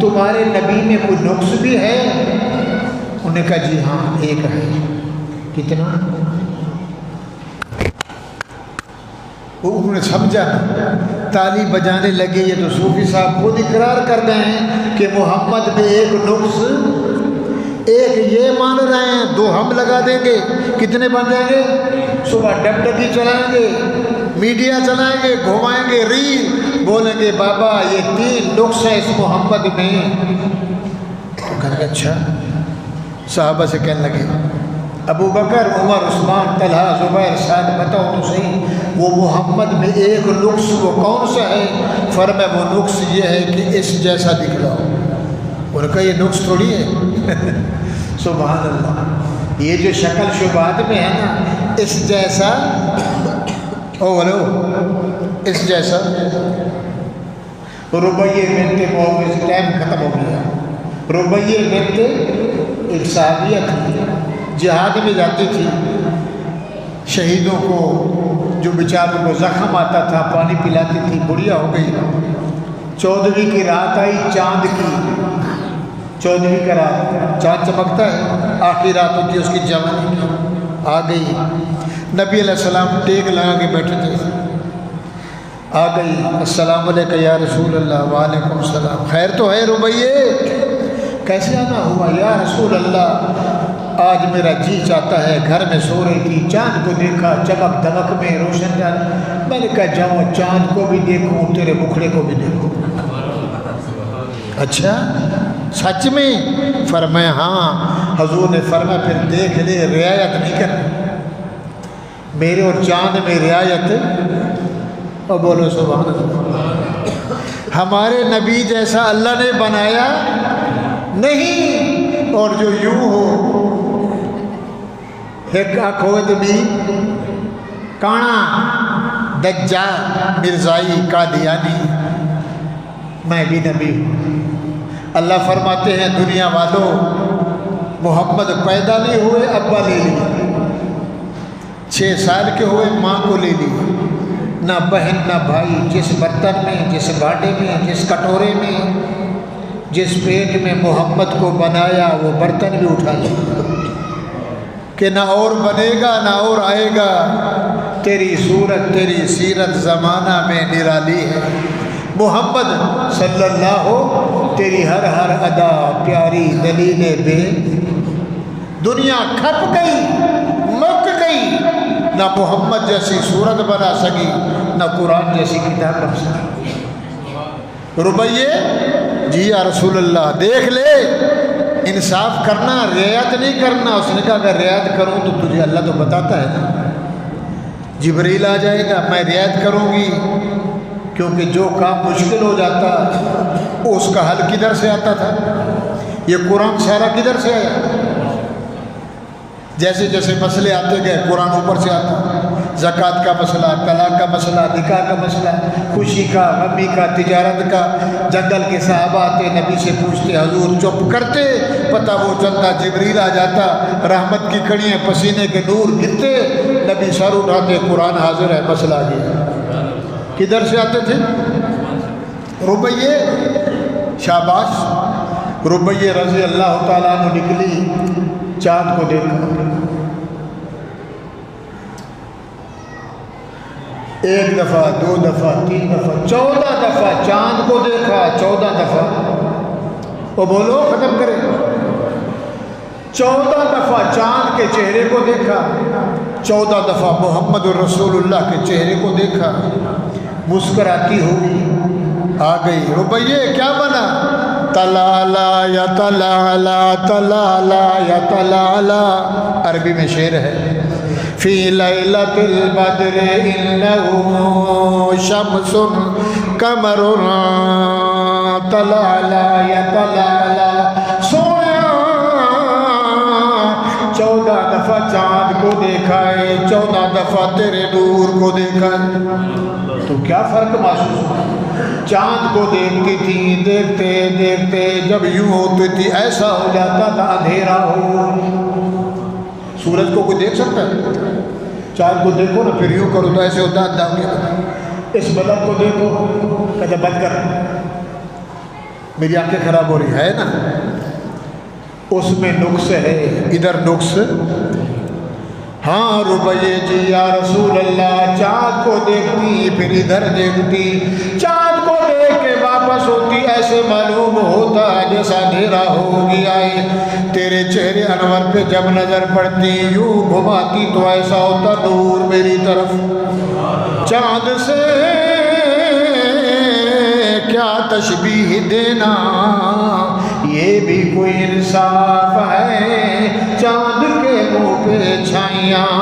تمہارے نبی میں کوئی نقص بھی ہے؟ انہوں نے کہا جی ہاں ایک ہے۔ کتنا؟ انہوں نے سمجھا، تالی بجانے لگے، یہ تو صوفی صاحب خود اقرار کر رہے ہیں کہ محمد میں ایک نقص، ایک یہ مان رہے ہیں، دو ہم لگا دیں گے، کتنے بن جائیں گے؟ صبح ڈگڈگی چلائیں گے، میڈیا چلائیں گے، گھمائیں گے، ریل، بولیں گے بابا یہ 3 نقص ہے اس محمد میں۔ تو کہنے کہ اچھا، صحابہ سے کہنے لگے ابو بکر، عمر، عثمان، طلحہ، زبیر، سعد، بتاؤ تو صحیح وہ محمد میں ایک نقص وہ کون سا ہے؟ فرمایا وہ نقص یہ ہے کہ اس جیسا دکھلاؤ۔ انہوں نے کہا یہ نقص تھوڑی ہے سبحان اللہ، یہ جو شکل شبہات میں ہے نا، اس جیسا، او بولو اس جیسا۔ ربیہ بنت معوذ، ٹائم ختم ہو گیا، ربیہ بنت ایک صحابیہ تھی، جہاد میں جاتی تھی، شہیدوں کو جو بیچاروں کو زخم آتا تھا پانی پلاتی تھی، بڑھیا ہو گئی، 14ویں کی رات آئی، چاند کی 14ویں کا رات، چاند چمکتا ہے، آخری رات ہوتی ہے اس کی جوانی کی، آ گئی، نبی علیہ السلام ٹیک لگا کے بیٹھے تھے، آ گئی، السلام علیکم یا رسول اللہ، وعلیکم السلام، خیر تو ہے ربیہ؟ کیسے آنا ہوا یا رسول اللہ؟ آج میرا جی چاہتا ہے، گھر میں سو رہی تھی، چاند کو دیکھا چمک دمک میں روشن جان، میں نے کہا جاؤں چاند کو بھی دیکھوں تیرے مکھڑے کو بھی دیکھوں۔ اچھا سچ میں؟ فرمایا ہاں۔ حضور نے فرمایا پھر دیکھ لے، رعایت نہیں کرنا، میرے اور چاند میں رعایت، اور بولو سبحان اللہ۔ ہمارے نبی جیسا اللہ نے بنایا نہیں، اور جو یوں ہو ایک اکھوت بھی کانا دجال مرزائی قادیانی، میں بھی نبی ہوں۔ اللہ فرماتے ہیں دنیا والوں، محمد پیدا نہیں ہوئے ابا لے لی، 6 سال کے ہوئے ماں کو لے لی، نہ بہن نہ بھائی، جس برتن میں، جس باٹے میں، جس کٹورے میں، جس پیٹ میں محمد کو بنایا وہ برتن بھی اٹھا لے کہ نہ اور بنے گا نہ اور آئے گا، تیری صورت تیری سیرت زمانہ میں نرالی ہے۔ محمد صلی اللہ ہو، تیری ہر ہر ادا پیاری دلیل بے، دنیا کھپ گئی مک گئی، نہ محمد جیسی صورت بنا سکی نہ قرآن جیسی کتاب بن سکی۔ ربیے جی یا رسول اللہ دیکھ لے، انصاف کرنا، رعایت نہیں کرنا۔ اس نے کہا اگر رعایت کروں تو تجھے اللہ تو بتاتا ہے نا، جبریل آ جائے گا، میں رعایت کروں گی، کیونکہ جو کام مشکل ہو جاتا اس کا حل کدھر سے آتا تھا؟ یہ قرآن سارا کدھر سے آیا؟ جیسے جیسے مسئلے آتے گئے قرآن اوپر سے آتا، زکوٰۃ کا مسئلہ، طلاق کا مسئلہ، نکاح کا مسئلہ، خوشی کا، غمی کا، تجارت کا۔ جنگل کے صحابہ آتے، نبی سے پوچھتے، حضور چپ کرتے، پتہ وہ چلتا، جبریل آ جاتا، رحمت کی کڑیاں، پسینے کے نور گرتے، نبی سر اٹھاتے، قرآن حاضر ہے، مسئلہ آ گیا۔ کدھر سے آتے تھے؟ ربیہ شاباش، ربیہ رضی اللہ تعالیٰ عنہ نکلی، چاند کو دیکھا، ایک دفعہ، دو دفعہ، تین دفعہ، 14 دفعہ چاند کو دیکھا، 14 دفعہ، وہ بولو ختم کرے، 14 دفعہ چاند کے چہرے کو دیکھا، 14 دفعہ محمد الرسول اللہ کے چہرے کو دیکھا، مسکراتی ہوئی آ گئی۔ ربیہ کیا بنا؟ تلالا یا تلالا تلالا یا تلالا، عربی میں شعر ہے، فی لیلۃ البدر انہ شمس قمر تلالا یا تلالا۔ سویا 14 دفعہ چاند کو دیکھا ہے، 14 دفعہ تیرے نور کو دیکھا ہے، تو کیا فرق محسوس ہوا؟ چاند کو دیکھتی تھی، دیکھتے دیکھتے جب یوں ہوتی تھی ایسا ہو جاتا تھا اندھیرا ہو۔ سورج کو کوئی دیکھ سکتا ہے؟ چاند کو دیکھو نا، پھر یوں کرو تو ایسے ہوتا ہے اندھا ہو گیا۔ اس بلب کو دیکھو، کہتا بند کر، میری آنکھیں خراب ہو رہی ہے نا، اس میں نقص ہے، ادھر نقص۔ ہاں ربیہ جی یا رسول اللہ، چاند کو دیکھتی پھر ادھر دیکھتی، چاند کو دیکھ کے واپس ہوتی، ایسے معلوم ہوتا جیسا اندھیرا ہو گیا ہے۔ تیرے چہرے انور پہ جب نظر پڑتی، یوں گھماتی تو ایسا ہوتا نور میری طرف۔ چاند سے کیا تشبیہ دینا، یہ بھی کوئی انصاف ہے، چاند کے منہ پہ چھائیاں،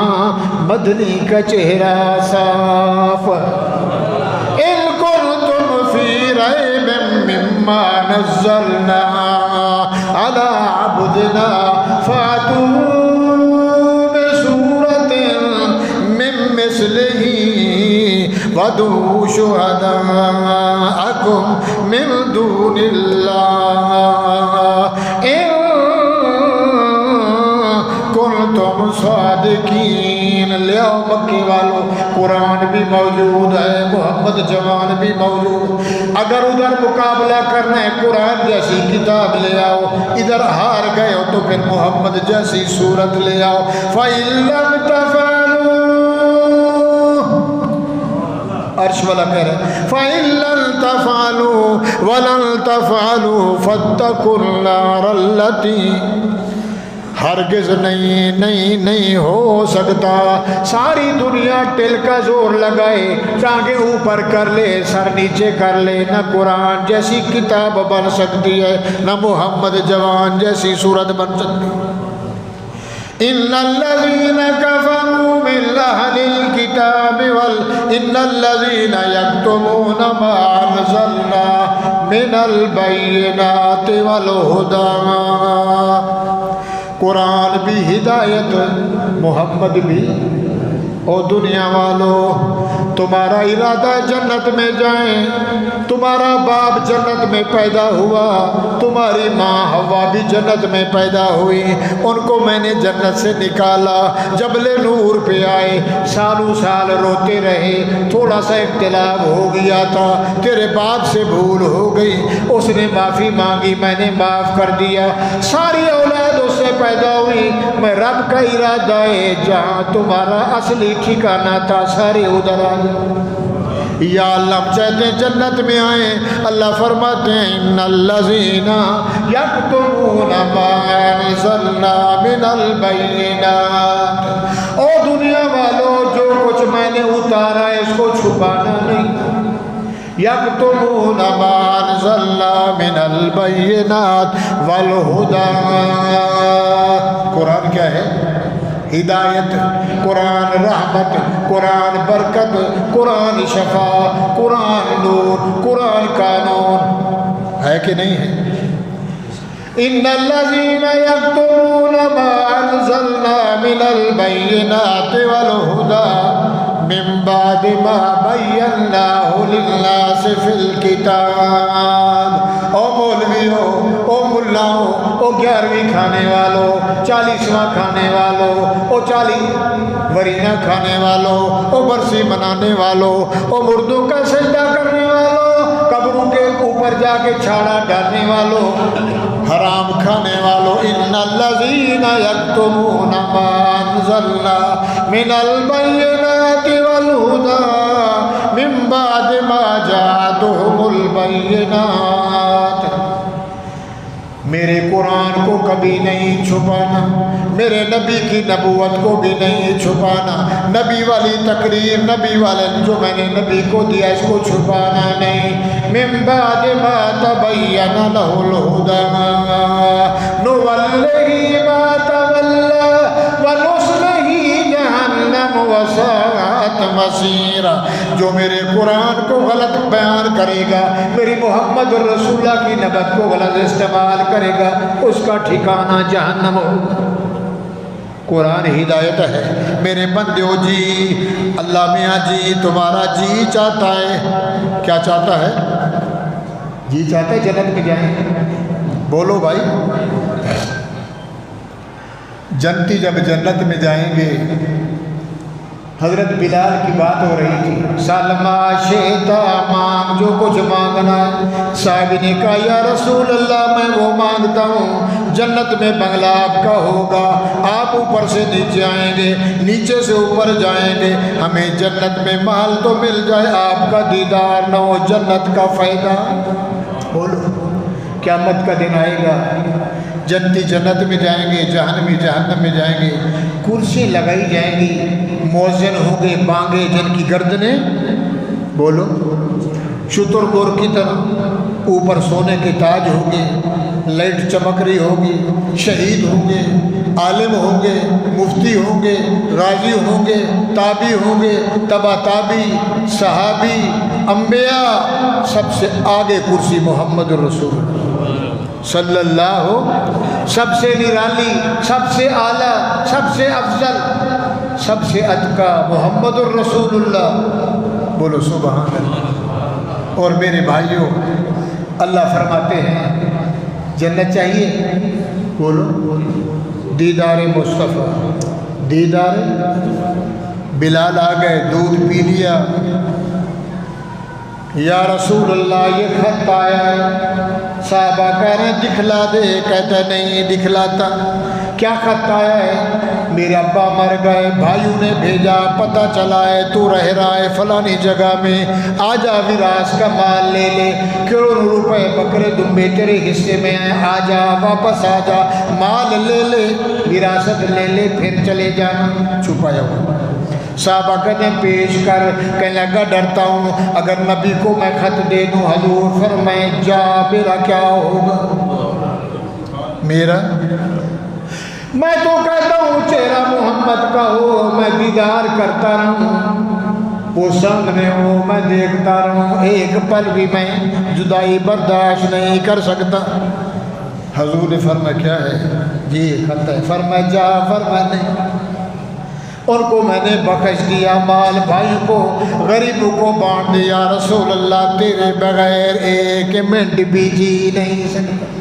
مدنی کا چہرہ صاف۔ ان کنتم فی ریب مما نزلنا علی عبدنا فاتوا بسورۃ من مثلہ وادعوا شہداءکم من دون اللہ ان کنتم صادقین۔ لیاؤ مکی والو، قرآن بھی موجود ہے، محمد جوان بھی موجود، اگر ادھر مقابلہ کرنا ہے قرآن جیسی کتاب لے آؤ، ادھر ہار گئے ہو تو پھر محمد جیسی صورت لے آؤ۔ فَإِن لَمْ تَفْعَلُوا، عرش والا کہہ رہے ہیں، فَإِن لَمْ تَفْعَلُوا وَلَن تَفْعَلُوا فَاتَّقُوا النَّارَ الَّتِي، ہرگز نہیں ہو سکتا، ساری دنیا ٹل کا زور لگائے، ٹانگیں اوپر کر لے، سر نیچے کر لے، نہ قرآن جیسی کتاب بن سکتی ہے، نہ محمد جوان جیسی صورت بن سکتی ہے۔ ان الذین کفروا من اہل الکتاب ان الذین یکتمون ما انزلنا من البینات والہدی، قرآن بھی ہدایت، محمد بھی او دنیا والوں تمہارا ارادہ جنت میں جائیں، تمہارا باپ جنت میں پیدا ہوا، تمہاری ماں حوا بھی جنت میں پیدا ہوئی، ان کو میں نے جنت سے نکالا، جبل نور پہ آئے، سالوں سال روتے رہے، تھوڑا سا اختلاف ہو گیا تھا، تیرے باپ سے بھول ہو گئی، اس نے معافی مانگی، میں نے معاف کر دیا، ساری اولاد اس سے پیدا ہوئی، میں رب کا ارادہ ہے جہاں تمہارا اصلی ٹھکانہ تھا سارے ادھر آ گئے۔ یا اللہ ہم چاہتے ہیں جنت میں آئیں، اللہ فرماتے ہیں ان الذین یکتمون ما انزلنا من البینات، او دنیا والوں جو کچھ میں نے اتارا ہے اس کو چھپانا نہیں، یکتمون ما انزلنا من البینات والہدی، قرآن کیا ہے؟ ہدایت، قرآن رحمت، قرآن برکت، قرآن شفا، قرآن نور، قرآن قانون ہے کہ نہیں ہے؟ ان الذین یکتمون ما انزلنا من البینات والہدی من بعد ما بیناہ للناس فی الکتاب، او مولویوں، او ملاؤں، او 11ویں کھانے والوں، 40واں کھانے والوں، او 40 ورینہ کھانے والوں، او برسی منانے والوں، او مردوں کا سجدہ کرنے والوں، قبروں کے اوپر جا کے چھاڑا ڈالنے والوں، حرام کھانے والوں، ان الذین یکتمون ما انزلنا من البینات والہدی من بعد ما جاءتہم البینات، میرے قرآن کو کبھی نہیں چھپانا، میرے نبی کی نبوت کو بھی نہیں چھپانا، نبی والی تقریر، نبی والا جو میں نے نبی کو دیا اس کو چھپانا نہیں، من بعد ما تبین لہ الہدی نولہ ما تولی ونصلہ جہنم وساءت مصیرا، جو میرے قرآن کو غلط بیان کرے گا، میری محمد رسول اللہ کی نبوت کو غلط استعمال کرے گا، اس کا ٹھکانہ جہنم ہو۔ قرآن ہدایت ہے میرے بندیو جی، اللہ میاں جی تمہارا جی چاہتا ہے، کیا چاہتا ہے؟ جی چاہتا ہے جنت میں جائیں، بولو بھائی، جنتی جب جنت میں جائیں گے، حضرت بلال کی بات ہو رہی تھی، سلما شیتا مانگ جو کچھ مانگنا ہے، صاحب نے کہا یا رسول اللہ میں وہ مانگتا ہوں، جنت میں بنگلہ آپ کا ہوگا، آپ اوپر سے نیچے آئیں گے، نیچے سے اوپر جائیں گے، ہمیں جنت میں مال تو مل جائے، آپ کا دیدار نہ ہو، جنت کا فائدہ بولو، قیامت کا دن آئے گا، جنتی جنت میں جائیں گے، جہنمی جہنم میں جائیں گے، کرسی لگائی جائیں گی، مؤذن ہوں گے، بانگے جن کی گردنیں بولو شتر گور کی طرح، اوپر سونے کے تاج ہوں گے، لائٹ چمک رہی ہوگی، شہید ہوں گے، عالم ہوں گے، مفتی ہوں گے، راضی ہوں گے، تابی ہوں گے، تبا تابی، صحابی، انبیاء، سب سے آگے کرسی محمد الرسول صلی اللہ، سب سے نرالی، سب سے اعلیٰ، سب سے افضل، سب سے اتقا محمد الرسول اللہ، بولو سبحان اللہ۔ اور میرے بھائیوں، اللہ فرماتے ہیں جنت چاہیے، بولو دیدار مصطفیٰ، دیدار، بلال آ گئے، دودھ پی لیا، یا رسول اللہ یہ خط آیا ہے، صحابہ کہہ رہے ہیں دکھلا دے، کہتا نہیں دکھلاتا، کیا خط آیا ہے؟ میرے ابا مر گئے، بھائیوں نے بھیجا، پتہ چلا ہے تو رہ رہا ہے فلانی جگہ میں، آجا وراث کا مال لے لے، کروڑوں روپے بکرے دمبے تیرے حصے میں ہیں، آجا واپس آجا، مال لے لے، وراثت لے لے، پھر چلے جانا، چھپایا ہوا۔ صحابہ کہتے ہیں پیش کر، کہنے لگا ڈرتا ہوں اگر نبی کو میں خط دے دوں، حضور فرمائے جا، میرا کیا ہوگا؟ میرا میں تو کہتا ہوں چہرہ محمد کا ہو، میں دیدار کرتا رہوں، وہ سامنے ہو، میں دیکھتا رہوں، ایک پل بھی میں جدائی برداشت نہیں کر سکتا۔ حضور نے فرمایا کیا ہے؟ جی خط ہے، فرمایا جا، فرمایا نہیں، ان کو میں نے بخش دیا، مال بھائی کو غریبوں کو بانٹ دیا۔ رسول اللہ تیرے بغیر ایک منٹ بھی جی نہیں سکتا۔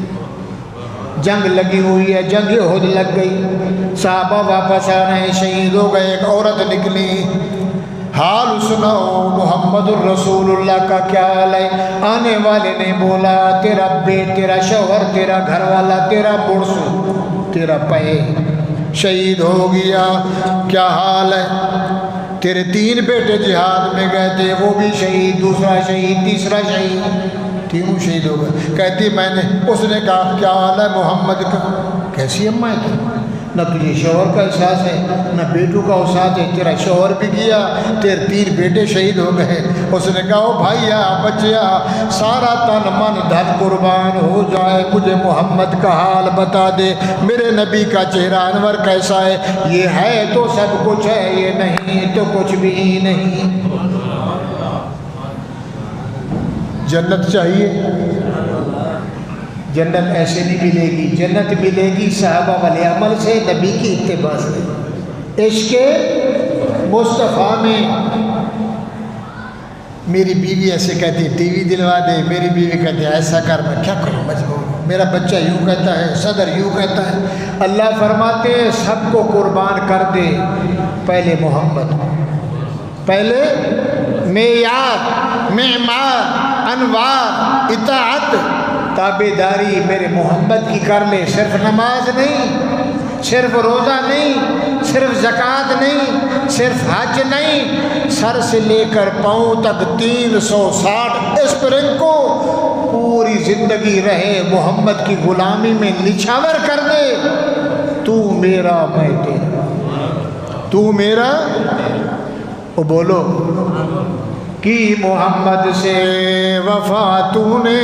جنگ لگی ہوئی ہے، جنگ احد لگ گئی، صحابہ واپس آ رہے ہیں، شہید ہو گئے، ایک عورت نکلی، حال سناؤ محمد الرسول اللہ کا کیا حال ہے؟ آنے والے نے بولا تیرا بیٹ، تیرا شوہر، تیرا گھر والا، تیرا برسو، تیرا پے شہید ہو گیا۔ کیا حال ہے؟ تیرے 3 بیٹے جہاد میں گئے تھے، وہ بھی شہید، دوسرا شہید، تیسرا شہید، تینوں شہید ہو گئے۔ کہتی میں نے، اس نے کہا کیا حال ہے محمد کا؟ کیسی اماں ہے تو؟ نہ تجھے شوہر کا احساس ہے نہ بیٹوں کا احساس ہے، تیرا شوہر بھی گیا، تیرے 3 بیٹے شہید ہو گئے۔ اس نے کہا او بھائیا بچیا، سارا تن من دھن قربان ہو جائے، مجھے محمد کا حال بتا دے، میرے نبی کا چہرہ انور کیسا ہے؟ یہ ہے تو سب کچھ ہے، یہ نہیں تو کچھ بھی نہیں۔ جنت چاہیے؟ جنت ایسے نہیں ملے گی، جنت ملے گی صحابہ والے عمل سے، نبی کی اتباع سے، عشق مصطفیٰ میں۔ میری بیوی ایسے کہتی ہے ٹی وی دلوا دے، میری بیوی کہتی ہے ایسا کر، میں کیا کروں مجبور، میرا بچہ یوں کہتا ہے، صدر یوں کہتا ہے۔ اللہ فرماتے ہیں سب کو قربان کر دے، پہلے محمد، پہلے معیار، معمار، انوار، اطاعت، تابعداری میرے محمد کی کر لے۔ صرف نماز نہیں، صرف روزہ نہیں، صرف زکوٰۃ نہیں، صرف حج نہیں، سر سے لے کر پاؤں تک 360 اسپرنگ کو پوری زندگی رہے محمد کی غلامی میں نچھاور کر دے۔ تو میرا میں تیرا، تو میرا، وہ بولو کی محمد سے وفا تو نے،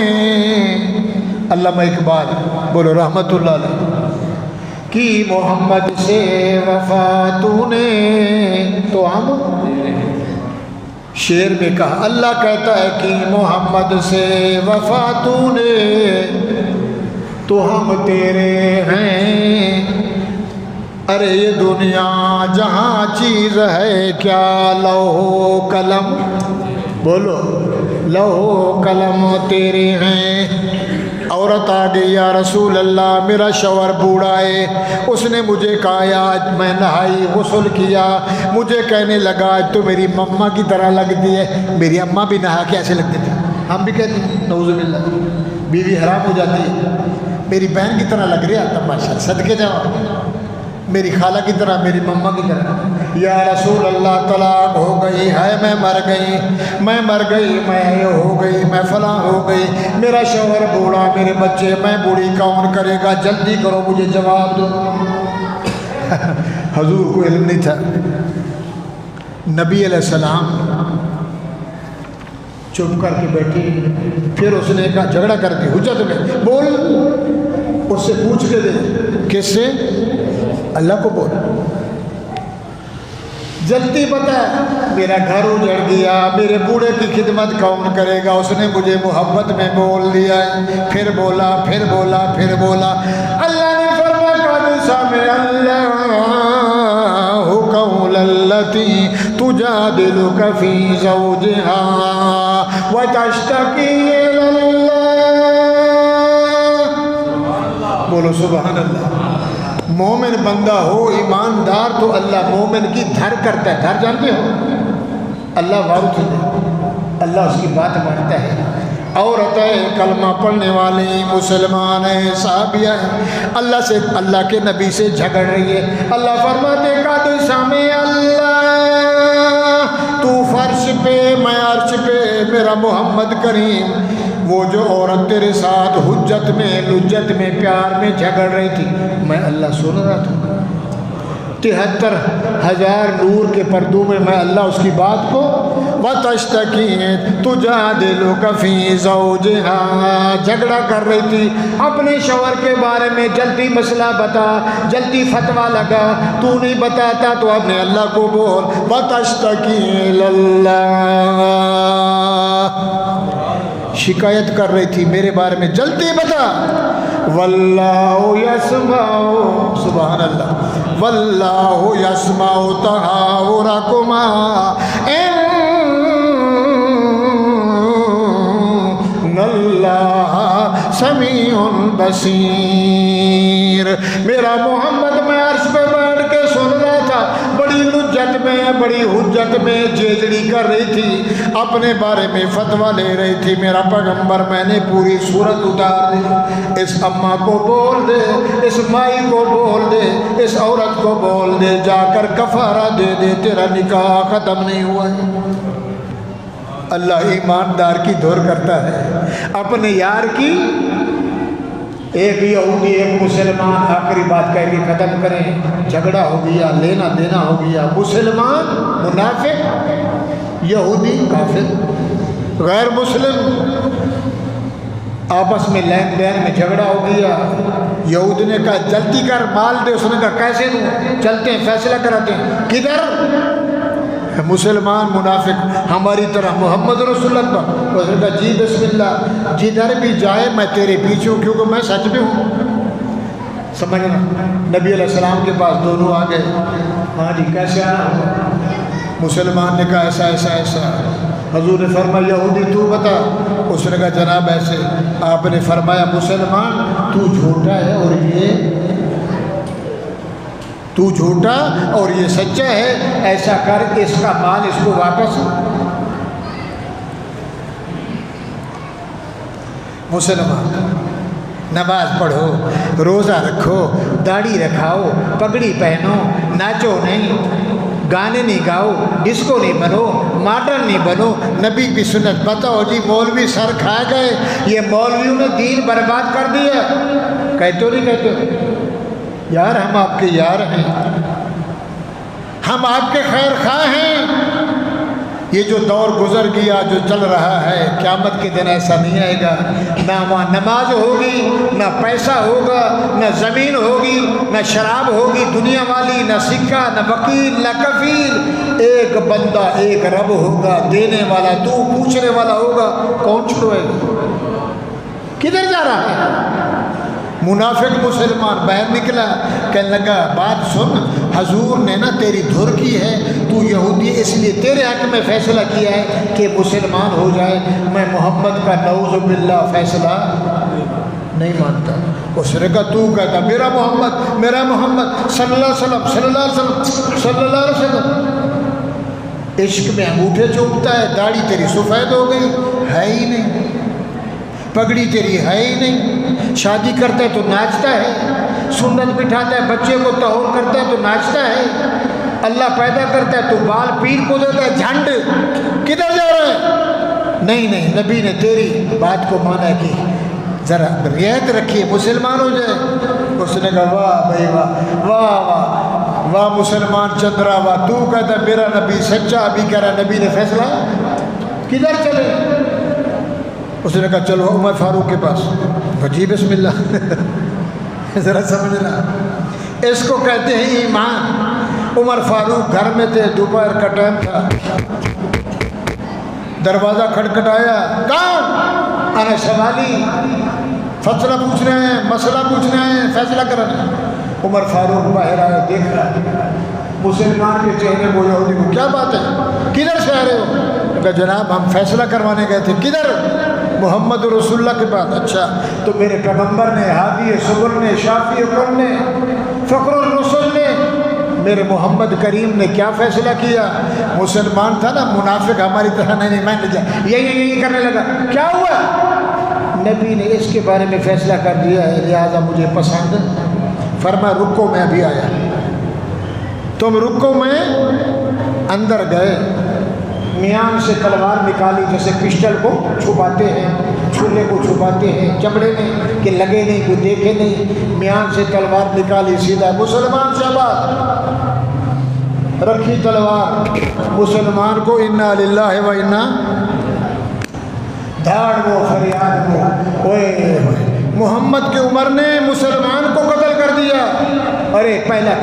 علامہ اقبال بولو رحمت اللہ علیہ، کی محمد سے وفا تو نے، تو ہم شعر میں کہا، اللہ کہتا ہے کہ محمد سے وفا تو نے، تو ہم تیرے ہیں۔ ارے یہ دنیا جہاں چیز ہے کیا، لوح قلم، بولو لوح قلم تیرے ہیں۔ عورت آ گئی یا رسول اللہ میرا شوہر بوڑھا ہے، اس نے مجھے کہا آج میں نہائی غسل کیا، مجھے کہنے لگا آج تو میری مما کی طرح لگتی ہے۔ میری اماں بھی نہا کے ایسے لگتی تھی، ہم بھی کہتے ہیں نعوذ باللہ، بیوی حرام ہو جاتی ہے، میری بہن کی طرح لگ رہی ہے تب ماشاءاللہ، صدقے جاؤ، میری خالہ کی طرح، میری مما کی طرح۔ یا رسول اللہ طلاق ہو گئی ہے، میں مر گئی، میں مر گئی، میں یہ ہو گئی، میں فلاں ہو گئی، میرا شوہر بوڑھا، میرے بچے، میں بوڑھی، کون کرے گا؟ جلدی کرو مجھے جواب دو۔ حضور کو علم نہیں تھا۔ نبی علیہ السلام چپ کر کے بیٹھی، پھر اس نے کہا جھگڑا کر دی حجت میں، بول، اس سے پوچھ کے دے۔ کس سے؟ اللہ کو بول، جلدی بتا، میرا گھر اجڑ گیا، میرے بوڑھے کی خدمت کون کرے گا؟ اس نے مجھے محبت میں بول دیا ہے، پھر بولا، پھر بولا، پھر بولا۔ اللہ نے فرمایا قد سمع اللہ قول التی تجادلک فی زوجہا وتشتکی الی اللہ، بولو سبحان اللہ۔ مومن بندہ ہو، ایماندار، تو اللہ مومن کی دھر کرتا ہے۔ دھر جانتے ہو؟ اللہ وارث ہے، اللہ اس کی بات مانتا ہے۔ عورت ہے، کلمہ پڑھنے والی، مسلمان ہے، صحابیہ ہے، اللہ سے، اللہ کے نبی سے جھگڑ رہی ہے۔ اللہ فرماتے قد سمع اللہ، تو فرش پہ، میں عرش پہ، میرا محمد کریم۔ وہ جو عورت تیرے ساتھ حجت میں، لجت میں، پیار میں جھگڑ رہی تھی، میں اللہ سن رہا تھا۔ 73,000 نور کے پردوں میں میں اللہ اس کی بات کو وَتَشْتَكِي تُجَادِلُكَ فِي زَوْجِهَا، جھگڑا کر رہی تھی اپنے شوہر کے بارے میں، جلدی مسئلہ بتا، جلدی فتویٰ لگا، تو نہیں بتاتا تو اپنے اللہ کو بول، وَتَشْتَكِي إِلَى اللَّهِ، شکایت کر رہی تھی میرے بارے میں، جلدی بتا، واللہ یسمع سبحان اللہ واللہ یسمع تحاورکما ان اللہ سمیع بصیر۔ میرا محمد میں عرش پہ بیٹھ کے سن رہا تھا، بڑی لجت میں بڑی حجت میں جیجڑی کر رہی تھی، اپنے بارے میں فتویٰ لے رہی تھی۔ میرا پیغمبر میں نے پوری صورت اتار دی، اس اماں کو بول دے، اس مائی کو بول دے، اس عورت کو بول دے، جا کر کفارہ دے دے، تیرا نکاح ختم نہیں ہوا ہے۔ اللہ ایماندار کی دور کرتا ہے، اپنے یار کی۔ ایک یہودی ایک مسلمان، آخری بات کہہ کے ختم کریں، جھگڑا ہو گیا، لینا دینا ہو گیا، مسلمان منافق، یہودی کافر، غیر مسلم، آپس میں لین دین میں جھگڑا ہو گیا۔ یہود نے کہا جلدی کر مال دے، اس نے کہا کیسے دوں، چلتے ہیں فیصلہ کراتے ہیں، کدھر؟ مسلمان منافق ہماری طرح محمد رسول اللہ پر، اس نے کہا جی بسم اللہ، جدھر بھی جائے میں تیرے پیچھے ہوں، کیونکہ میں سچ میں ہوں۔ سمجھنا؟ نبی علیہ السلام کے پاس دونوں آ گئے، ہاں جی کیسے آنا ہوگا؟ مسلمان نے کہا ایسا ایسا ایسا۔ حضور نے فرمایا یہودی تو بتا، اس نے کہا جناب ایسے۔ آپ نے فرمایا مسلمان تو جھوٹا ہے اور یہ تو جھوٹا اور یہ سچا ہے، ایسا کر اس کا مال اس کو واپس۔ مسلمان نماز پڑھو، روزہ رکھو، داڑھی رکھاؤ، پگڑی پہنو، ناچو نہیں، گانے نہیں گاؤ، ڈسکو نہیں بنو، ماڈرن نہیں بنو، نبی کی سنت بتاؤ۔ جی مولوی سر کھا گئے، یہ مولویوں نے دین برباد کر دیا، کہتے ہو نہیں کہتے ہو؟ یار ہم آپ کے یار ہیں، ہم آپ کے خیر خواہ ہیں۔ یہ جو دور گزر گیا، جو چل رہا ہے، قیامت کے دن ایسا نہیں آئے گا، نہ وہاں نماز ہوگی، نہ پیسہ ہوگا، نہ زمین ہوگی، نہ شراب ہوگی دنیا والی، نہ سکہ، نہ وکیل، نہ کفیل، ایک بندہ ایک رب ہوگا، دینے والا تو، پوچھنے والا ہوگا، کون چھوڑے گا؟ کدھر جا رہا ہے؟ منافق مسلمان باہر نکلا، کہنے لگا بات سن، حضور نے نا تیری دھر کی ہے، تو یہودی اس لیے تیرے حق میں فیصلہ کیا ہے کہ مسلمان ہو جائے، میں محمد کا نعوذ باللہ فیصلہ نہیں مانتا۔ اس نے کہا تو کہتا میرا محمد صلی اللہ علیہ وسلم صلی اللہ علیہ وسلم صلی اللہ علیہ وسلم۔ عشق میں انگوٹھے چومتا ہے، داڑھی تیری سفید ہو گئی، ہے ہی نہیں، پگڑی تیری ہے ہی نہیں، شادی کرتا ہے تو ناچتا ہے، سنت بٹھاتا ہے، بچے کو طہور کرتا ہے تو ناچتا ہے، اللہ پیدا کرتا ہے تو بال پیر کو دیتا ہے، جھنڈ کدھر جا رہا ہے؟ نہیں نہیں، نبی نے تیری بات کو مانا کہ ذرا رعایت رکھیے، مسلمان ہو جائے۔ اس نے کہا واہ بھائی واہ واہ واہ واہ مسلمان چندرا واہ، تو کہتا ہے میرا نبی سچا، ابھی کہہ رہا نبی نے فیصلہ، کدھر چلے؟ اس نے کہا چلو عمر فاروق کے پاس۔ جی بسم اللہ۔ ذرا سمجھنا، اس کو کہتے ہیں ایمان۔ عمر فاروق گھر میں تھے، دوپہر کا ٹائم تھا، دروازہ کھٹکھٹایا، کون؟ انا سوالی، فیصلہ پوچھ رہے ہیں، مسئلہ پوچھ رہے ہیں، فیصلہ کر رہے ہیں۔ عمر فاروق باہر آئے، دیکھ رہا ہے مسلمان کے چہرے کو، یہودی کو، کیا بات ہے کدھر سے آ رہے ہو؟ کہا جناب ہم فیصلہ کروانے گئے تھے۔ کدھر؟ محمد رسول اللہ کے پاس۔ اچھا تو میرے پیغمبر نے، ہادی صبر نے، شافی قوم نے، فخر الرسل نے، میرے محمد کریم نے کیا فیصلہ کیا؟ مسلمان تھا نا، منافق ہماری طرح نہیں، میں نہیں جا یہی کرنے لگا۔ کیا ہوا؟ نبی نے اس کے بارے میں فیصلہ کر دیا ہے، لہٰذا مجھے پسند۔ فرمایا رکو، میں ابھی آیا۔ تم رکو، میں اندر گئے، میان سے تلوار نکالی، جیسے پسٹل کو چھپاتے ہیں، چھولے کو چھپاتے ہیں چمڑے میں کہ لگے نہیں، کوئی دیکھے نہیں، میان سے تلوار نکالی، سیدھا مسلمان سے بات رکھی تلوار، مسلمان کو انا للہ و انا، دھاڑ وہ فریاد وہ، اوئے محمد کے عمر نے مسلمان کو قتل کر دیا۔ ارے پہلا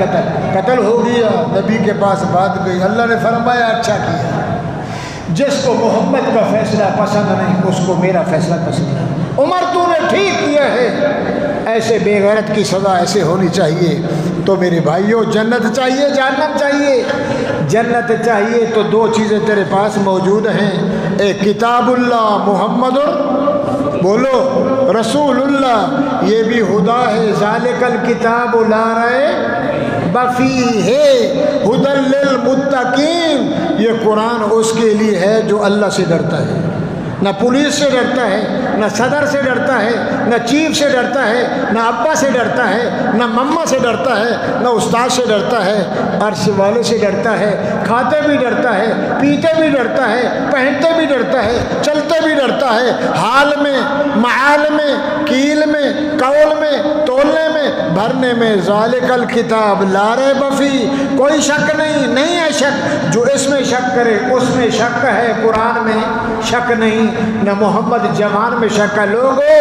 قتل ہو گیا، نبی کے پاس بات گئی، اللہ نے فرمایا اچھا کیا، جس کو محمد کا فیصلہ پسند نہیں اس کو میرا فیصلہ پسند ہے۔ عمر تو نے ٹھیک کیا ہے، ایسے بے غیرت کی سزا ایسے ہونی چاہیے۔ تو میرے بھائیوں، جنت چاہیے جہنم چاہیے؟ جنت چاہیے تو دو چیزیں تیرے پاس موجود ہیں، ایک کتاب اللہ محمد بولو رسول اللہ، یہ بھی خدا ہے، ذالک الکتاب لا ریب فیہ ھدی للمتقین، یہ قرآن اس کے لیے ہے جو اللہ سے ڈرتا ہے، نہ پولیس سے ڈرتا ہے، نہ صدر سے ڈرتا ہے، نہ چیف سے ڈرتا ہے، نہ ابا سے ڈرتا ہے، نہ مما سے ڈرتا ہے، نہ استاد سے ڈرتا ہے، عرش والے سے ڈرتا ہے، کھاتے بھی ڈرتا ہے، پیتے بھی ڈرتا ہے، پہنتے بھی ڈرتا ہے، چلتے بھی ڈرتا ہے، حال میں، معال میں، کیل میں، قول میں، تولنے میں، بھرنے میں۔ ذالک الکتاب لا ریب فیہ، کوئی شک نہیں ہے شک، جو اس میں شک کرے اس میں شک ہے، قرآن میں شک نہیں، نہ محمد جوان میں شک ہے۔ لوگو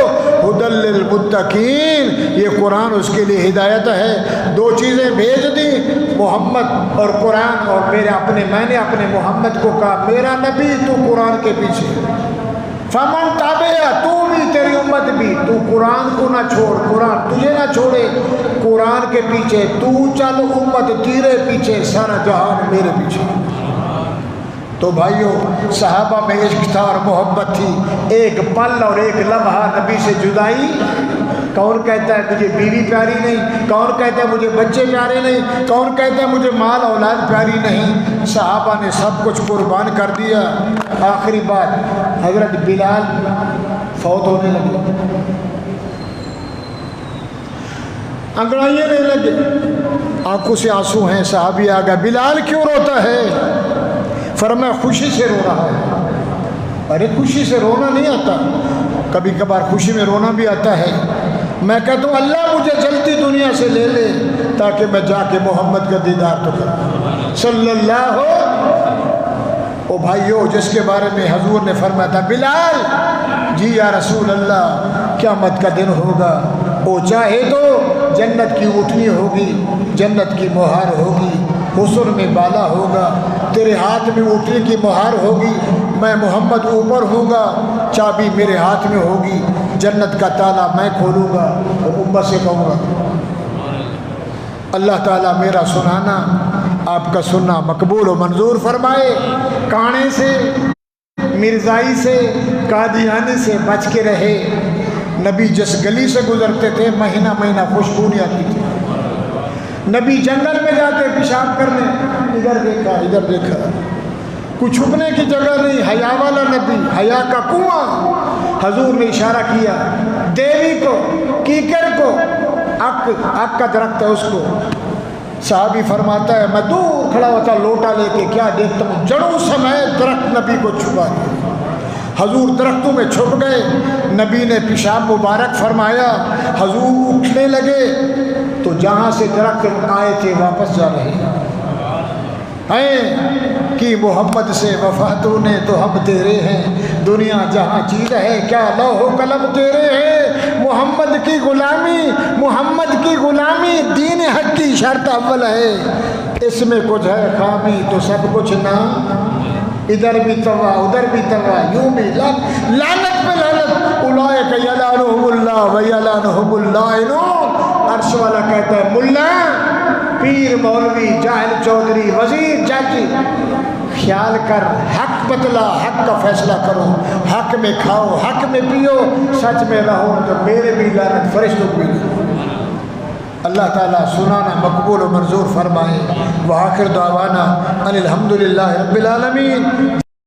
ھدی للمتقین، یہ قرآن اس کے لیے ہدایت ہے۔ دو چیزیں بھیج دی، محمد اور قرآن، اور میں نے اپنے محمد کو کہا میرا نبی تو قرآن کے پیچھے، فمن تابع، تو بھی تیری امت بھی، تو قرآن کو نہ چھوڑ، قرآن تجھے نہ چھوڑے، قرآن کے پیچھے تو چل، امت تیرے پیچھے، سارا جہان میرے پیچھے۔ تو بھائیوں، صحابہ میں عشق تھا اور محبت تھی، ایک پل اور ایک لمحہ نبی سے جدائی، کون کہتا ہے مجھے بیوی پیاری نہیں، کون کہتا ہے مجھے بچے پیارے نہیں، کون کہتا ہے مجھے مال اولاد پیاری نہیں، صحابہ نے سب کچھ قربان کر دیا۔ آخری بات، حضرت بلال فوت ہونے لگے، انگڑائیے نہیں لگے، آنکھوں سے آنسو ہیں، صحابی آ گیا، بلال کیوں روتا ہے؟ فرمایا خوشی سے رو رہا ہے۔ ارے خوشی سے رونا نہیں آتا، کبھی کبھار خوشی میں رونا بھی آتا ہے۔ میں کہتا ہوں اللہ مجھے جلدی دنیا سے لے لے تاکہ میں جا کے محمد کا دیدار تو کروں صلی اللہ او بھائیو، جس کے بارے میں حضور نے فرمایا تھا بلال، جی یا رسول اللہ قیامت کا دن ہوگا، او چاہے تو جنت کی اونٹنی ہوگی، جنت کی مہار ہوگی، حسن میں بالا ہوگا، تیرے ہاتھ میں اونٹنی کی مہار ہوگی، میں محمد اوپر ہوں گا، چابی میرے ہاتھ میں ہوگی، جنت کا تالا میں کھولوں گا اور امت سے کہوں گا۔ اللہ تعالیٰ میرا سنانا، آپ کا سننا مقبول و منظور فرمائے۔ کانے سے، مرزائی سے، قادیانی سے بچ کے رہے۔ نبی جس گلی سے گزرتے تھے مہینہ مہینہ خوشبو نہیں آتی تھی۔ نبی جنگل میں جاتے پیشاب کرنے، ادھر دیکھا ادھر دیکھا، کوئی چھپنے کی جگہ نہیں، حیا والا نبی، حیا کا کنواں۔ حضور نے اشارہ کیا دیوی کو، کیکر کو، اک کا درخت ہے اس کو۔ صحابی فرماتا ہے میں دور کھڑا ہوتا لوٹا لے کے، کیا دیکھتا ہوں جڑوں سمیت درخت نبی کو چھپا دیا۔ حضور درختوں میں چھپ گئے، نبی نے پیشاب مبارک فرمایا، حضور اٹھنے لگے تو جہاں سے درخت آئے تھے واپس جا رہے ہیں کہ محمد سے وفا تو نے تو ہم تیرے ہیں، دنیا جہاں چیز ہے کیا لوح و قلم تیرے ہیں، محمد کی غلامی، محمد کی غلامی دین حق کی شرط اول ہے، اس میں کچھ ہے خامی تو سب کچھ نہ، ادھر بھی توا ادھر بھی توا، یوں بھی لعنت پہ لعنت، اولئک یلعنہم اللہ و یلعنہم اللاعنون۔ عرش والا کہتا ہے ملا، پیر، مولوی، جاہل، چودھری، وزیر، چاچی، خیال کر، حق بتلا، حق کا فیصلہ کرو، حق میں کھاؤ، حق میں پیو، سچ میں رہو تو میرے بھی لعنت، فرشتوں کو بھی لعنت۔ اللہ تعالیٰ سنانا مقبول و منظور فرمائے۔ وآخر دعوانا ان الحمدللہ رب العالمین۔